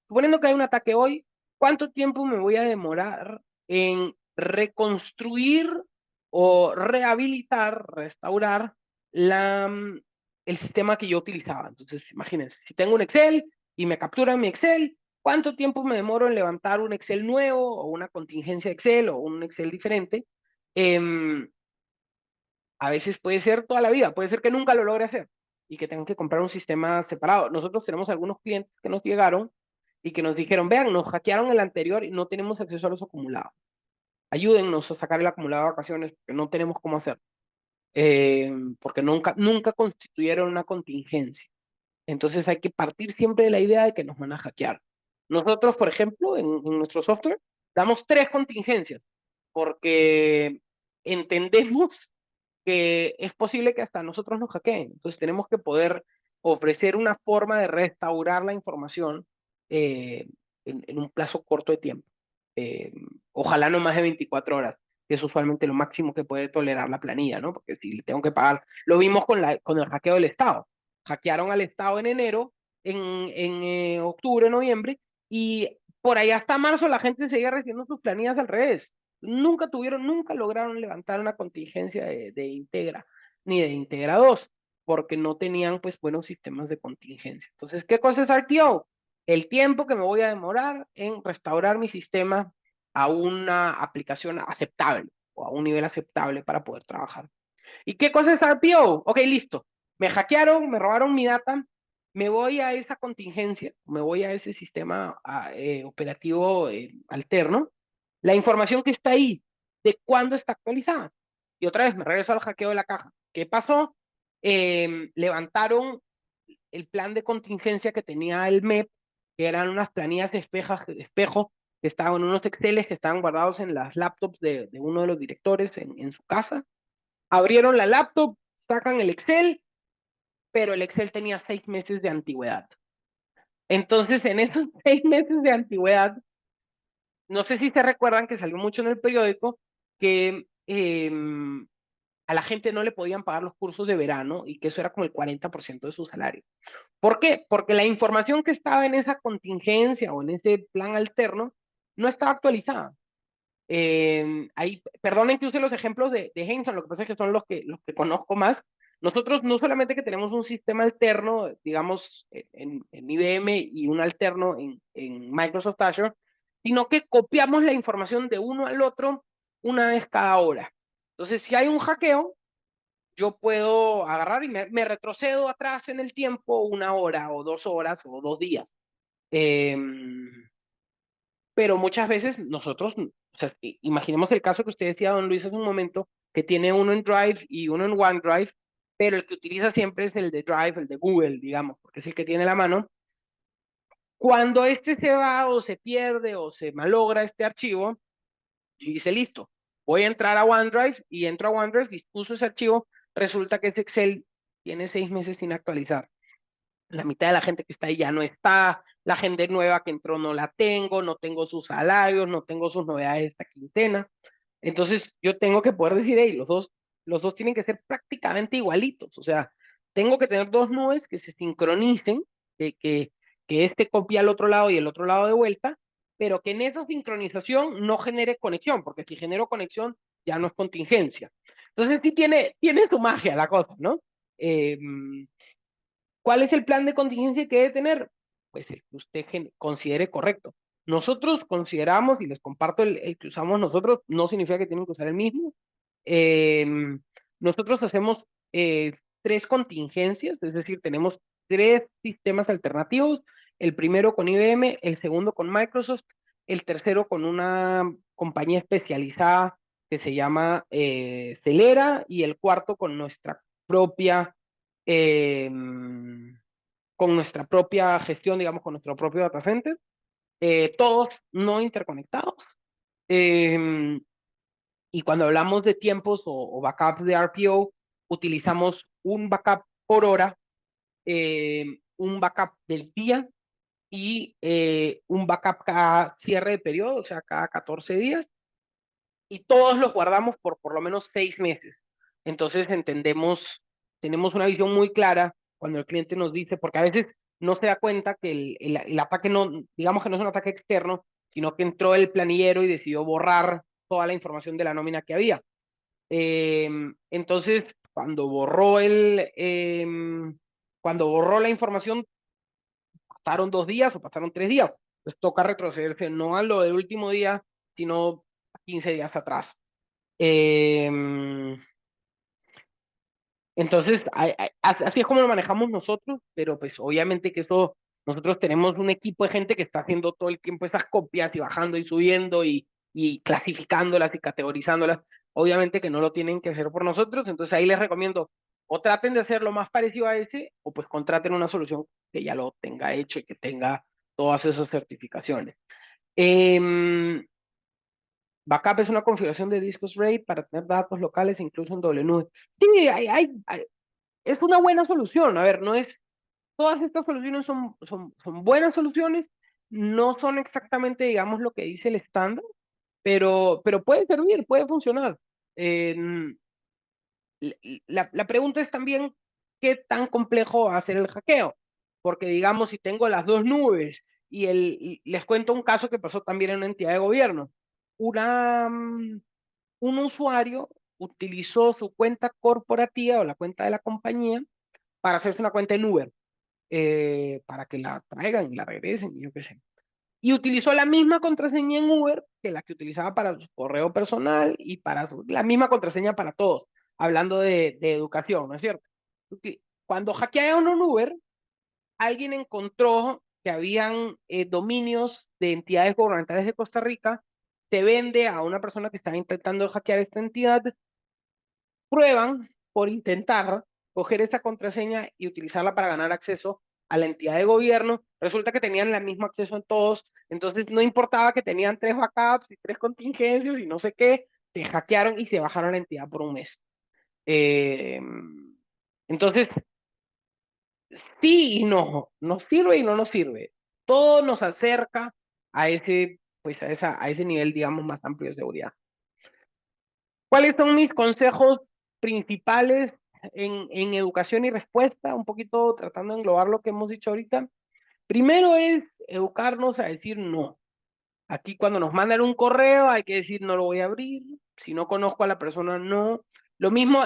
suponiendo que hay un ataque hoy, ¿cuánto tiempo me voy a demorar en reconstruir o rehabilitar, restaurar el sistema que yo utilizaba? Entonces, imagínense, si tengo un Excel y me capturan mi Excel, ¿cuánto tiempo me demoro en levantar un Excel nuevo o una contingencia Excel o un Excel diferente? A veces puede ser toda la vida, puede ser que nunca lo logre hacer y que tengan que comprar un sistema separado. Nosotros tenemos algunos clientes que nos llegaron y que nos dijeron, vean, nos hackearon el anterior y no tenemos acceso a los acumulados. Ayúdennos a sacar el acumulado de vacaciones porque no tenemos cómo hacer. Porque nunca constituyeron una contingencia. Entonces hay que partir siempre de la idea de que nos van a hackear. Nosotros, por ejemplo, en nuestro software, damos 3 contingencias porque entendemos que es posible que hasta nosotros nos hackeen. Entonces tenemos que poder ofrecer una forma de restaurar la información en un plazo corto de tiempo. Ojalá no más de 24 horas, que es usualmente lo máximo que puede tolerar la planilla, ¿no? Porque si le tengo que pagar, lo vimos con el hackeo del Estado. Hackearon al Estado en enero, en octubre, noviembre, y por ahí hasta marzo la gente seguía recibiendo sus planillas al revés. Nunca lograron levantar una contingencia de Integra, ni de Integra 2, porque no tenían pues buenos sistemas de contingencia. Entonces, ¿qué cosa es RTO? El tiempo que me voy a demorar en restaurar mi sistema a una aplicación aceptable o a un nivel aceptable para poder trabajar. ¿Y qué cosa es RPO? Ok, listo. Me hackearon, me robaron mi data, me voy a esa contingencia, me voy a ese sistema operativo alterno. La información que está ahí, ¿de cuándo está actualizada? Y otra vez me regreso al hackeo de la caja. ¿Qué pasó? Levantaron el plan de contingencia que tenía el MEP, que eran unas planillas de espejo que estaban en unos Exceles que estaban guardados en las laptops de uno de los directores en su casa. Abrieron la laptop, sacan el Excel, pero el Excel tenía 6 meses de antigüedad. Entonces, en esos 6 meses de antigüedad, no sé si se recuerdan que salió mucho en el periódico que a la gente no le podían pagar los cursos de verano y que eso era como el 40% de su salario. ¿Por qué? Porque la información que estaba en esa contingencia o en ese plan alterno no estaba actualizada. Perdonen que use los ejemplos de Henson, lo que pasa es que son los que conozco más. Nosotros no solamente que tenemos un sistema alterno, digamos, en IBM y un alterno en Microsoft Azure, sino que copiamos la información de uno al otro una vez cada hora. Entonces, si hay un hackeo, yo puedo agarrar y me retrocedo atrás en el tiempo 1 hora o 2 horas o 2 días. Eh, pero muchas veces nosotros, o sea, imaginemos el caso que usted decía, don Luis, hace un momento, que tiene uno en Drive y uno en OneDrive, pero el que utiliza siempre es el de Drive, el de Google, digamos, porque es el que tiene la mano. Cuando este se va o se pierde o se malogra este archivo, y dice, listo, voy a entrar a OneDrive y entro a OneDrive, dispuso ese archivo, resulta que ese Excel tiene 6 meses sin actualizar. La mitad de la gente que está ahí ya no está, la gente nueva que entró no la tengo, no tengo sus salarios, no tengo sus novedades de esta quincena. Entonces yo tengo que poder decir, hey, los dos tienen que ser prácticamente igualitos. O sea, tengo que tener dos nubes que se sincronicen, que este copie al otro lado y el otro lado de vuelta, pero que en esa sincronización no genere conexión, porque si genero conexión ya no es contingencia. Entonces sí tiene su magia la cosa, ¿no? ¿Cuál es el plan de contingencia que debe tener? Pues el que usted considere correcto. Nosotros consideramos, y les comparto el que usamos nosotros, no significa que tienen que usar el mismo. Nosotros hacemos 3 contingencias, es decir, tenemos 3 sistemas alternativos. El primero con IBM, el segundo con Microsoft, el tercero con una compañía especializada que se llama Celera, y el cuarto con nuestra propia gestión, digamos, con nuestro propio data center, todos no interconectados. Y cuando hablamos de tiempos o backups de RPO, utilizamos un backup por hora, un backup del día y un backup cada cierre de periodo, o sea, cada 14 días, y todos los guardamos por lo menos 6 meses. Entonces tenemos una visión muy clara cuando el cliente nos dice, porque a veces no se da cuenta que el ataque no, digamos que no es un ataque externo, sino que entró el planillero y decidió borrar toda la información de la nómina que había. Entonces, cuando borró la información, pasaron 2 días o pasaron 3 días. Pues toca retrocederse no a lo del último día, sino a 15 días atrás. Entonces, así es como lo manejamos nosotros, pero pues obviamente que eso, nosotros tenemos un equipo de gente que está haciendo todo el tiempo esas copias y bajando y subiendo y clasificándolas y categorizándolas. Obviamente que no lo tienen que hacer por nosotros, entonces ahí les recomiendo o traten de hacer lo más parecido a ese o pues contraten una solución que ya lo tenga hecho y que tenga todas esas certificaciones. Backup es una configuración de discos RAID para tener datos locales incluso en doble nube. Sí, es una buena solución. A ver, no es, todas estas soluciones son buenas soluciones, no son exactamente, digamos, lo que dice el estándar, pero puede servir, puede funcionar. La pregunta es también qué tan complejo va a ser el hackeo, porque digamos, si tengo las dos nubes y les cuento un caso que pasó también en una entidad de gobierno. Un usuario utilizó su cuenta corporativa o la cuenta de la compañía para hacerse una cuenta en Uber, para que la traigan y la regresen, yo qué sé. Y utilizó la misma contraseña en Uber que la que utilizaba para su correo personal y la misma contraseña para todos, hablando de educación, ¿no es cierto? Cuando hackearon un Uber, alguien encontró que habían dominios de entidades gubernamentales de Costa Rica, se vende a una persona que estaba intentando hackear esta entidad, prueban por intentar coger esa contraseña y utilizarla para ganar acceso a la entidad de gobierno, resulta que tenían el mismo acceso en todos, entonces no importaba que tenían 3 backups y 3 contingencias y no sé qué, se hackearon y se bajaron la entidad por un mes. Entonces, sí y no, nos sirve y no nos sirve. Todo nos acerca a ese, pues a ese nivel, digamos, más amplio de seguridad. ¿Cuáles son mis consejos principales en educación y respuesta? Un poquito tratando de englobar lo que hemos dicho ahorita. Primero es educarnos a decir no. Aquí cuando nos mandan un correo hay que decir no lo voy a abrir. Si no conozco a la persona, no. Lo mismo,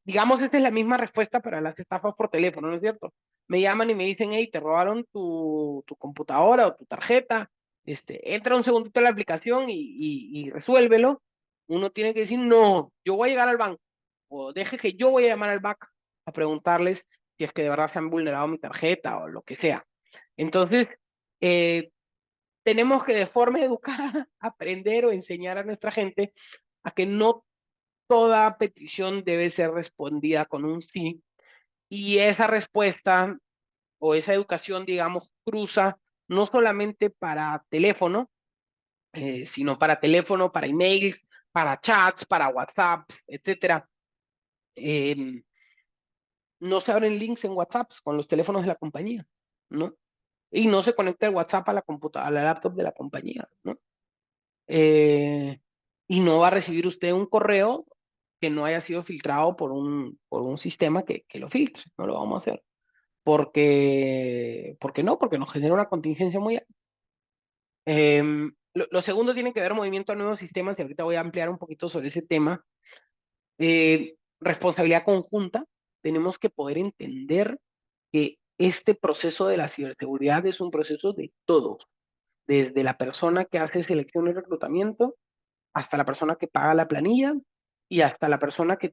digamos, esta es la misma respuesta para las estafas por teléfono, ¿no es cierto? Me llaman y me dicen, hey, te robaron tu computadora o tu tarjeta. Entra un segundito a la aplicación y resuélvelo. Uno tiene que decir, no, yo voy a llegar al banco. O deje que yo voy a llamar al banco a preguntarles si es que de verdad se han vulnerado mi tarjeta o lo que sea. Entonces, tenemos que de forma educada aprender o enseñar a nuestra gente a que no toda petición debe ser respondida con un sí, y esa respuesta o esa educación, digamos, cruza no solamente para teléfono, sino para teléfono, para emails, para chats, para WhatsApp, etcétera. No se abren links en WhatsApp con los teléfonos de la compañía, ¿no? Y no se conecta el WhatsApp a la computadora, a la laptop de la compañía, ¿no? Y no va a recibir usted un correo que no haya sido filtrado por un sistema que lo filtre. No lo vamos a hacer. Porque no, porque nos genera una contingencia muy alta. Lo segundo tiene que ver movimiento a nuevos sistemas, y ahorita voy a ampliar un poquito sobre ese tema. Responsabilidad conjunta. Tenemos que poder entender que este proceso de la ciberseguridad es un proceso de todos, desde la persona que hace selección y reclutamiento, hasta la persona que paga la planilla y hasta la persona que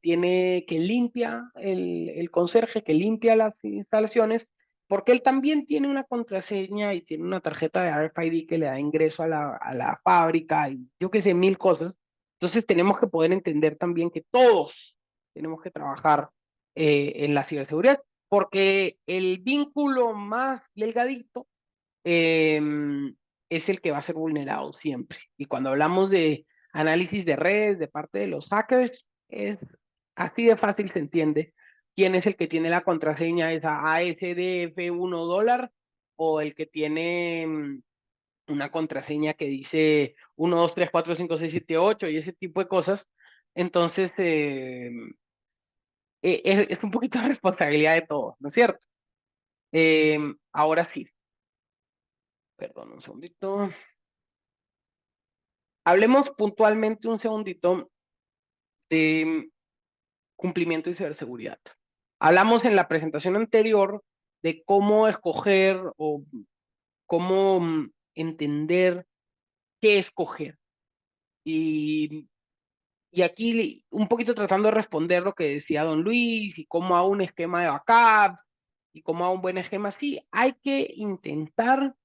limpia, el conserje que limpia las instalaciones, porque él también tiene una contraseña y tiene una tarjeta de RFID que le da ingreso a la fábrica y yo qué sé, mil cosas. Entonces tenemos que poder entender también que todos tenemos que trabajar en la ciberseguridad, porque el vínculo más delgadito es el que va a ser vulnerado siempre. Y cuando hablamos de análisis de redes de parte de los hackers, es así de fácil se entiende quién es el que tiene la contraseña esa ASDF $1 o el que tiene una contraseña que dice 1, 2, 3, 4, 5, 6, 7, 8 y ese tipo de cosas. Entonces, es un poquito de responsabilidad de todos, ¿no es cierto? Ahora sí, perdón un segundito. Hablemos puntualmente un segundito de cumplimiento y ciberseguridad. Hablamos en la presentación anterior de cómo escoger o cómo entender qué escoger. Y aquí un poquito tratando de responder lo que decía don Luis y cómo hago un esquema de backup y cómo hago un buen esquema. Sí, hay que intentar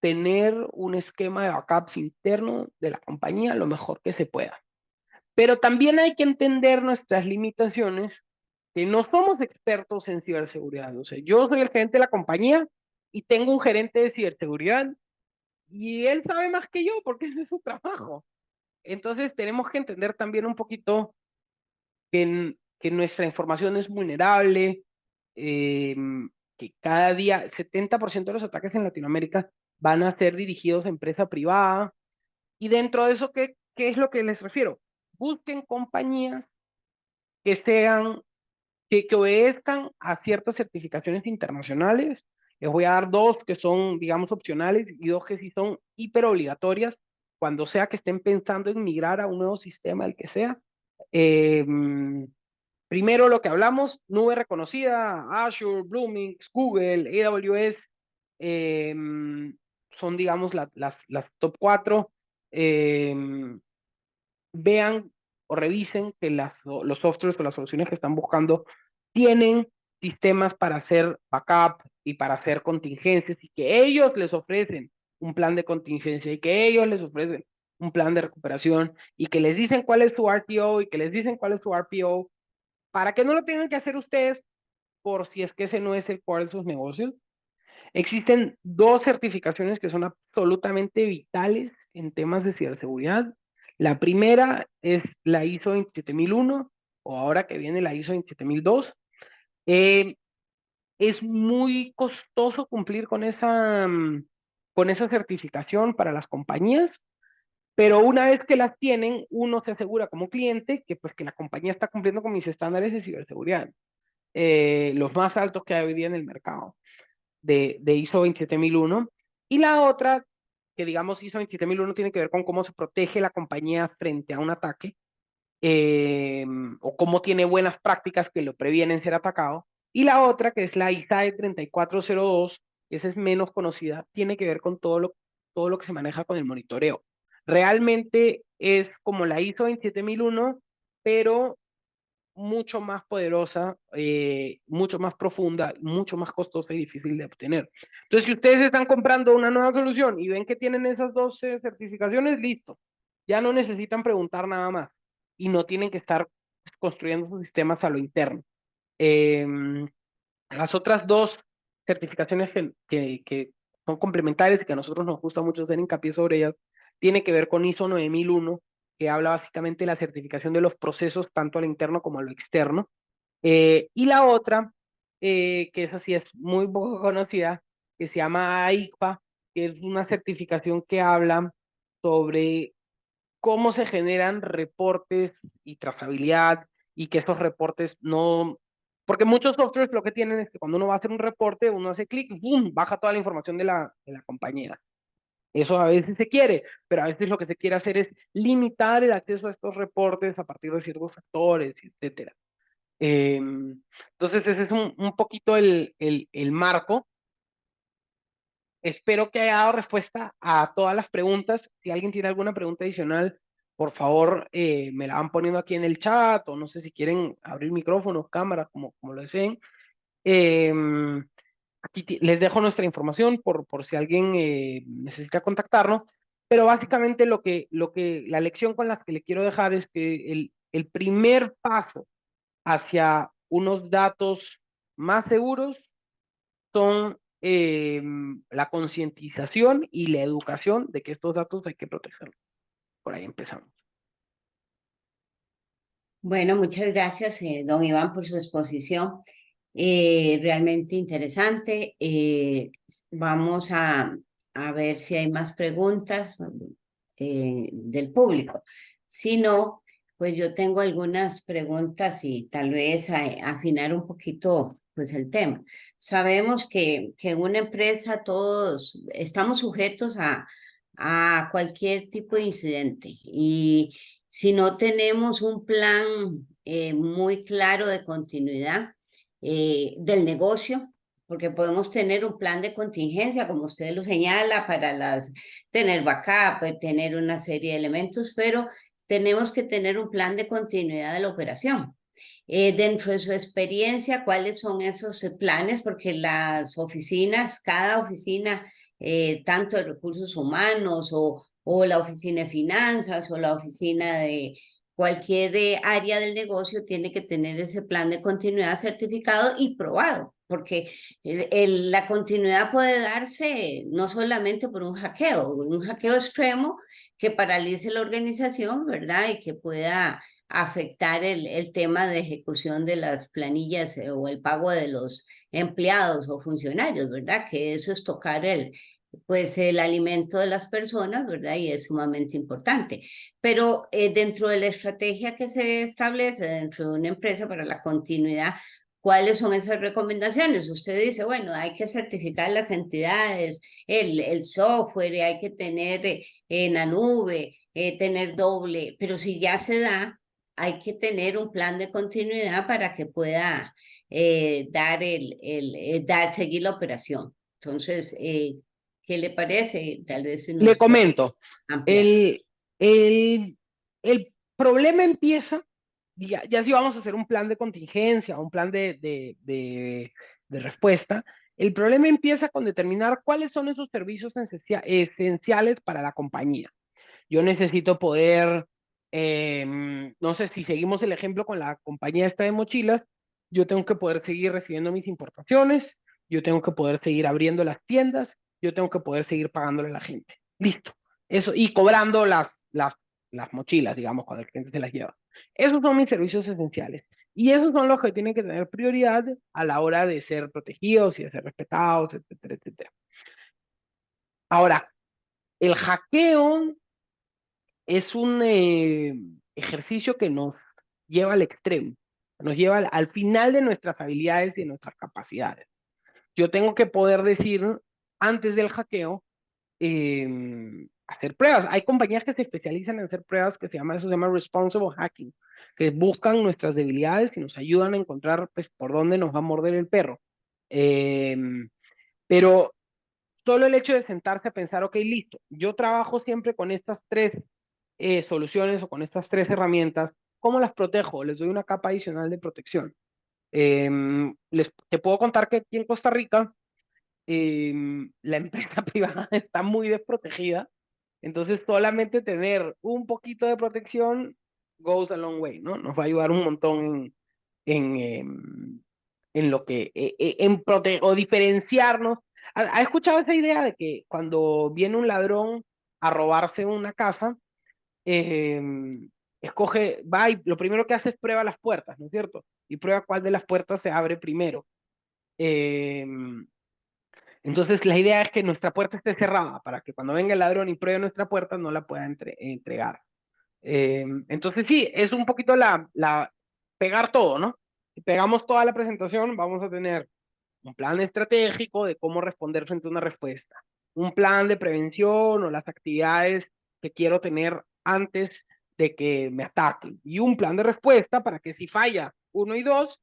tener un esquema de backups interno de la compañía lo mejor que se pueda. Pero también hay que entender nuestras limitaciones, que no somos expertos en ciberseguridad. O sea, yo soy el gerente de la compañía y tengo un gerente de ciberseguridad y él sabe más que yo porque ese es su trabajo. Entonces tenemos que entender también un poquito que nuestra información es vulnerable, que cada día 70% de los ataques en Latinoamérica van a ser dirigidos a empresa privada. Y dentro de eso, ¿qué es lo que les refiero? Busquen compañías que sean, que obedezcan a ciertas certificaciones internacionales. Les voy a dar dos que son, digamos, opcionales y dos que sí son hiper obligatorias cuando sea que estén pensando en migrar a un nuevo sistema, el que sea. Primero lo que hablamos, nube reconocida, Azure, Bluemix, Google, AWS, son, digamos, las top 4. Vean o revisen que los softwares o las soluciones que están buscando tienen sistemas para hacer backup y para hacer contingencias y que ellos les ofrecen un plan de contingencia y que ellos les ofrecen un plan de recuperación y que les dicen cuál es su RTO y que les dicen cuál es su RPO para que no lo tengan que hacer ustedes por si es que ese no es el core de sus negocios. Existen dos certificaciones que son absolutamente vitales en temas de ciberseguridad. La primera es la ISO 27001 o ahora que viene la ISO 27002. Es muy costoso cumplir con esa certificación para las compañías, pero una vez que las tienen, uno se asegura como cliente que, pues, que la compañía está cumpliendo con mis estándares de ciberseguridad, los más altos que hay hoy día en el mercado de ISO 27001. Y la otra, que digamos ISO 27001 tiene que ver con cómo se protege la compañía frente a un ataque, o cómo tiene buenas prácticas que lo previenen ser atacado. Y la otra, que es la ISAE 3402, esa es menos conocida, tiene que ver con todo lo que se maneja con el monitoreo. Realmente es como la ISO 27001, pero mucho más poderosa, mucho más profunda, mucho más costosa y difícil de obtener. Entonces, si ustedes están comprando una nueva solución y ven que tienen esas 12 certificaciones, listo. Ya no necesitan preguntar nada más y no tienen que estar construyendo sus sistemas a lo interno. Las otras dos certificaciones que son complementarias y que a nosotros nos gusta mucho hacer hincapié sobre ellas, tiene que ver con ISO 9001, que habla básicamente de la certificación de los procesos tanto a lo interno como a lo externo. Y la otra, que esa sí es muy poco conocida, que se llama AICPA, que es una certificación que habla sobre cómo se generan reportes y trazabilidad y que estos reportes no... Porque muchos softwares lo que tienen es que cuando uno va a hacer un reporte, uno hace clic y ¡boom! Baja toda la información de la compañía. Eso a veces se quiere, pero a veces lo que se quiere hacer es limitar el acceso a estos reportes a partir de ciertos factores, etcétera. Entonces ese es un poquito el marco. Espero que haya dado respuesta a todas las preguntas. Si alguien tiene alguna pregunta adicional, por favor, me la van poniendo aquí en el chat o no sé si quieren abrir micrófonos, cámaras, como lo deseen. Aquí les dejo nuestra información por si alguien necesita contactarnos, pero básicamente la lección con la que le quiero dejar es que el primer paso hacia unos datos más seguros son la concientización y la educación de que estos datos hay que protegerlos. Por ahí empezamos. Bueno, muchas gracias, don Iván, por su exposición. Realmente interesante. Vamos a ver si hay más preguntas del público. Si no, pues yo tengo algunas preguntas y tal vez afinar un poquito pues el tema. Sabemos que en una empresa todos estamos sujetos a cualquier tipo de incidente y si no tenemos un plan muy claro de continuidad del negocio, porque podemos tener un plan de contingencia, como usted lo señala, para tener backup, tener una serie de elementos, pero tenemos que tener un plan de continuidad de la operación. Dentro de su experiencia, ¿cuáles son esos planes? Porque las oficinas, cada oficina, tanto de recursos humanos o la oficina de finanzas o la oficina de cualquier área del negocio, tiene que tener ese plan de continuidad certificado y probado, porque la continuidad puede darse no solamente por un hackeo extremo que paralice la organización, ¿verdad? Y que pueda afectar el tema de ejecución de las planillas o el pago de los empleados o funcionarios, ¿verdad? Que eso es tocar pues el alimento de las personas, ¿verdad? Y es sumamente importante. Pero dentro de la estrategia que se establece dentro de una empresa para la continuidad, ¿cuáles son esas recomendaciones? Usted dice, bueno, hay que certificar las entidades, el software, hay que tener en la nube, tener doble, pero si ya se da, hay que tener un plan de continuidad para que pueda seguir la operación. Entonces, ¿qué le parece? Tal vez si Le nos puede comento, ampliar. el, el, el problema empieza, ya si vamos a hacer un plan de contingencia, un plan de respuesta, el problema empieza con determinar cuáles son esos servicios esenciales para la compañía. Yo necesito poder, no sé, si seguimos el ejemplo con la compañía esta de mochilas, yo tengo que poder seguir recibiendo mis importaciones, yo tengo que poder seguir abriendo las tiendas, yo tengo que poder seguir pagándole a la gente. Listo. Eso, y cobrando las mochilas, digamos, cuando el cliente se las lleva. Esos son mis servicios esenciales. Y esos son los que tienen que tener prioridad a la hora de ser protegidos y de ser respetados, etcétera, etcétera. Ahora, el hackeo es un ejercicio que nos lleva al extremo, nos lleva al final de nuestras habilidades y de nuestras capacidades. Yo tengo que poder decir antes del hackeo, hacer pruebas. Hay compañías que se especializan en hacer pruebas eso se llama responsible hacking, que buscan nuestras debilidades y nos ayudan a encontrar pues, por dónde nos va a morder el perro. Eh, pero solo el hecho de sentarse a pensar, ok, listo, yo trabajo siempre con estas tres soluciones o con estas tres herramientas, ¿cómo las protejo? Les doy una capa adicional de protección. Te puedo contar que aquí en Costa Rica la empresa privada está muy desprotegida, entonces solamente tener un poquito de protección goes a long way, ¿no? Nos va a ayudar un montón en, en lo que, o diferenciarnos. ¿Ha escuchado esa idea de que cuando viene un ladrón a robarse una casa, eh, va y lo primero que hace es prueba las puertas, ¿no es cierto? Y prueba cuál de las puertas se abre primero. Eh, entonces la idea es que nuestra puerta esté cerrada para que cuando venga el ladrón y pruebe nuestra puerta no la pueda entregar. Entonces sí, es un poquito pegar todo, ¿no? Si pegamos toda la presentación, vamos a tener un plan estratégico de cómo responder frente a una respuesta, un plan de prevención o las actividades que quiero tener antes de que me ataquen y un plan de respuesta para que si falla uno y dos,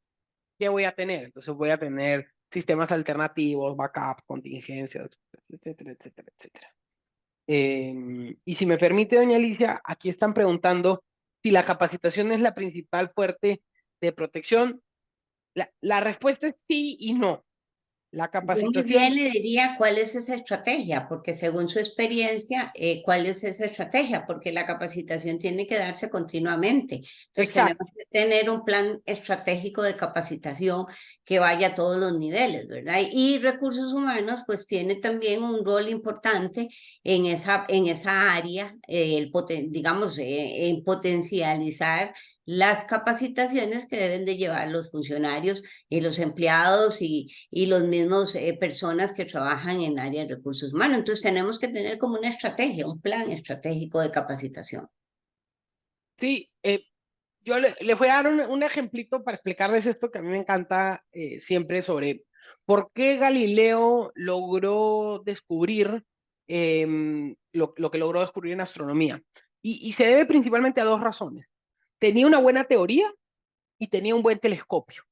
¿qué voy a tener? Entonces voy a tener sistemas alternativos, backups, contingencias, etcétera, etcétera, etcétera. Y si me permite, doña Alicia, aquí están preguntando si la capacitación es la principal fuerte de protección. La respuesta es sí y no. La Yo más bien capacitación, le diría cuál es esa estrategia, porque según su experiencia, cuál es esa estrategia, porque la capacitación tiene que darse continuamente. Entonces tenemos exacto. que tener un plan estratégico de capacitación que vaya a todos los niveles, ¿verdad? Y recursos humanos, pues tiene también un rol importante en esa área, digamos, en potencializar las capacitaciones que deben de llevar los funcionarios y los empleados y los mismos personas que trabajan en área de recursos humanos. Entonces tenemos que tener como una estrategia, un plan estratégico de capacitación. Sí, yo le voy a dar un ejemplito para explicarles esto que a mí me encanta siempre sobre por qué Galileo logró descubrir lo que logró descubrir en astronomía. Y se debe principalmente a dos razones. Tenía una buena teoría y tenía un buen telescopio.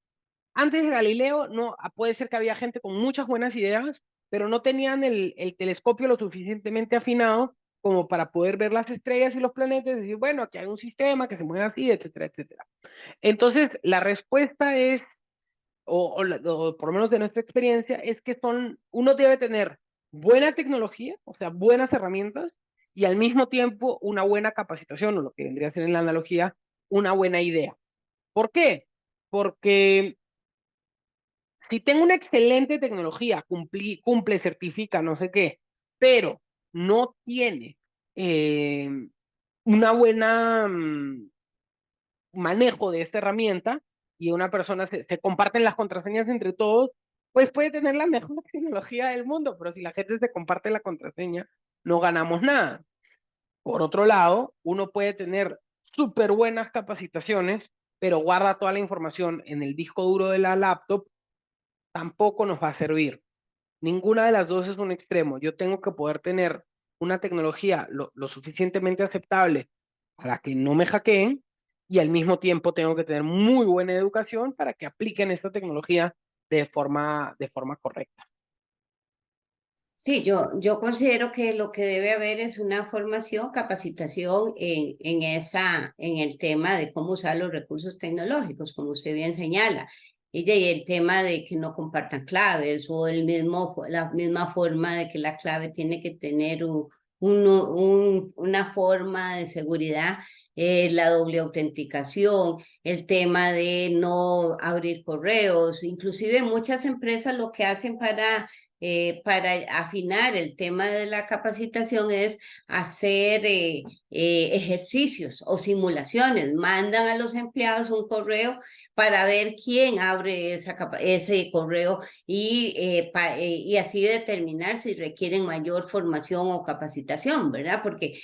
Antes de Galileo, no, puede ser que había gente con muchas buenas ideas, pero no tenían el telescopio lo suficientemente afinado como para poder ver las estrellas y los planetas y decir, bueno, aquí hay un sistema que se mueve así, etcétera, etcétera. Entonces, la respuesta es, o por lo menos de nuestra experiencia, es que uno debe tener buena tecnología, o sea, buenas herramientas, y al mismo tiempo una buena capacitación, o lo que vendría a ser en la analogía, una buena idea. ¿Por qué? Porque Si tengo una excelente tecnología, cumple, certifica, no sé qué, pero no tiene una buena manejo de esta herramienta y una persona se comparten las contraseñas entre todos, pues puede tener la mejor tecnología del mundo, pero si la gente se comparte la contraseña, no ganamos nada. Por otro lado, uno puede tener súper buenas capacitaciones, pero guarda toda la información en el disco duro de la laptop, tampoco nos va a servir. Ninguna de las dos es un extremo. Yo tengo que poder tener una tecnología lo suficientemente aceptable para que no me hackeen y al mismo tiempo tengo que tener muy buena educación para que apliquen esta tecnología de forma correcta. Sí, yo considero que lo que debe haber es una formación, capacitación en el tema de cómo usar los recursos tecnológicos, como usted bien señala, y el tema de que no compartan claves o la misma forma de que la clave tiene que tener una forma de seguridad, la doble autenticación, el tema de no abrir correos, inclusive muchas empresas lo que hacen para afinar el tema de la capacitación es hacer ejercicios o simulaciones. Mandan a los empleados un correo para ver quién abre ese correo y así determinar si requieren mayor formación o capacitación, ¿verdad? Porque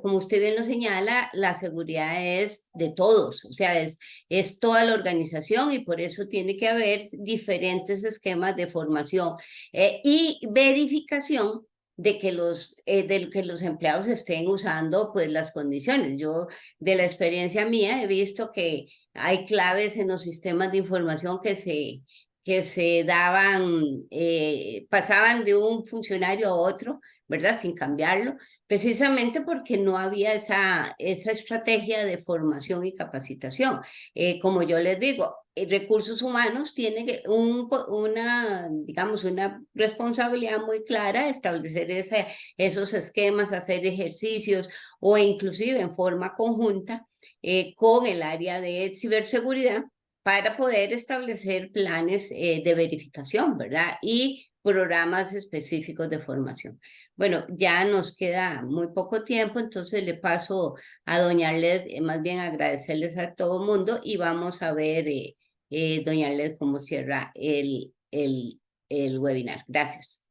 como usted bien lo señala, la seguridad es de todos, o sea, es toda la organización y por eso tiene que haber diferentes esquemas de formación y verificación de que los empleados estén usando pues las condiciones. Yo de la experiencia mía he visto que hay claves en los sistemas de información que se daban, pasaban de un funcionario a otro, ¿verdad? Sin cambiarlo, precisamente porque no había esa estrategia de formación y capacitación. Como yo les digo, recursos humanos tiene digamos, una responsabilidad muy clara, establecer esos esquemas, hacer ejercicios o inclusive en forma conjunta con el área de ciberseguridad para poder establecer planes de verificación, ¿verdad? Y programas específicos de formación. Bueno, ya nos queda muy poco tiempo, entonces le paso a doña Led, más bien agradecerles a todo el mundo y vamos a ver, doña Led, cómo cierra el webinar. Gracias.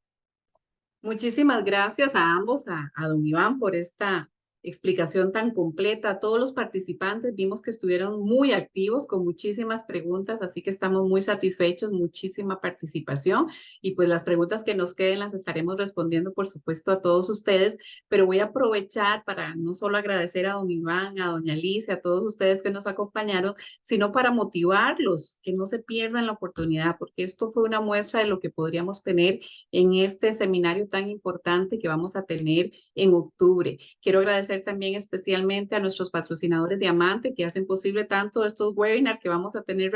Muchísimas gracias a ambos, a don Iván, por esta explicación tan completa. A todos los participantes vimos que estuvieron muy activos con muchísimas preguntas, así que estamos muy satisfechos, muchísima participación y pues las preguntas que nos queden las estaremos respondiendo, por supuesto, a todos ustedes, pero voy a aprovechar para no solo agradecer a don Iván, a doña Alicia, a todos ustedes que nos acompañaron, sino para motivarlos, que no se pierdan la oportunidad, porque esto fue una muestra de lo que podríamos tener en este seminario tan importante que vamos a tener en octubre. Quiero agradecer también especialmente a nuestros patrocinadores Diamante que hacen posible tanto estos webinars que vamos a tener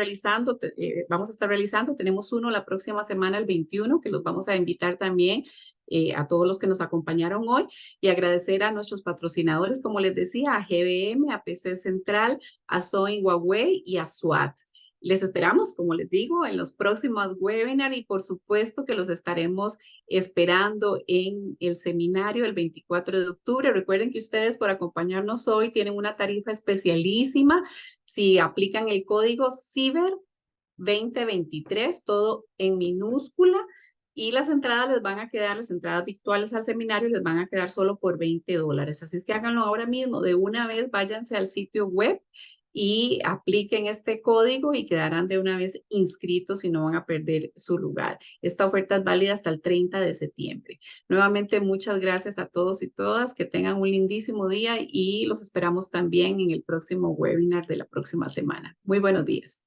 vamos a estar realizando. Tenemos uno la próxima semana, el 21, que los vamos a invitar también a todos los que nos acompañaron hoy y agradecer a nuestros patrocinadores, como les decía, a GBM, a PC Central, a Sony Huawei y a SWAT. Les esperamos, como les digo, en los próximos webinars y por supuesto que los estaremos esperando en el seminario el 24 de octubre. Recuerden que ustedes por acompañarnos hoy tienen una tarifa especialísima si aplican el código CIBER 2023, todo en minúscula. Y las entradas las entradas virtuales al seminario les van a quedar solo por $20. Así es que háganlo ahora mismo. De una vez váyanse al sitio web y apliquen este código y quedarán de una vez inscritos y no van a perder su lugar. Esta oferta es válida hasta el 30 de septiembre. Nuevamente, muchas gracias a todos y todas. Que tengan un lindísimo día y los esperamos también en el próximo webinar de la próxima semana. Muy buenos días.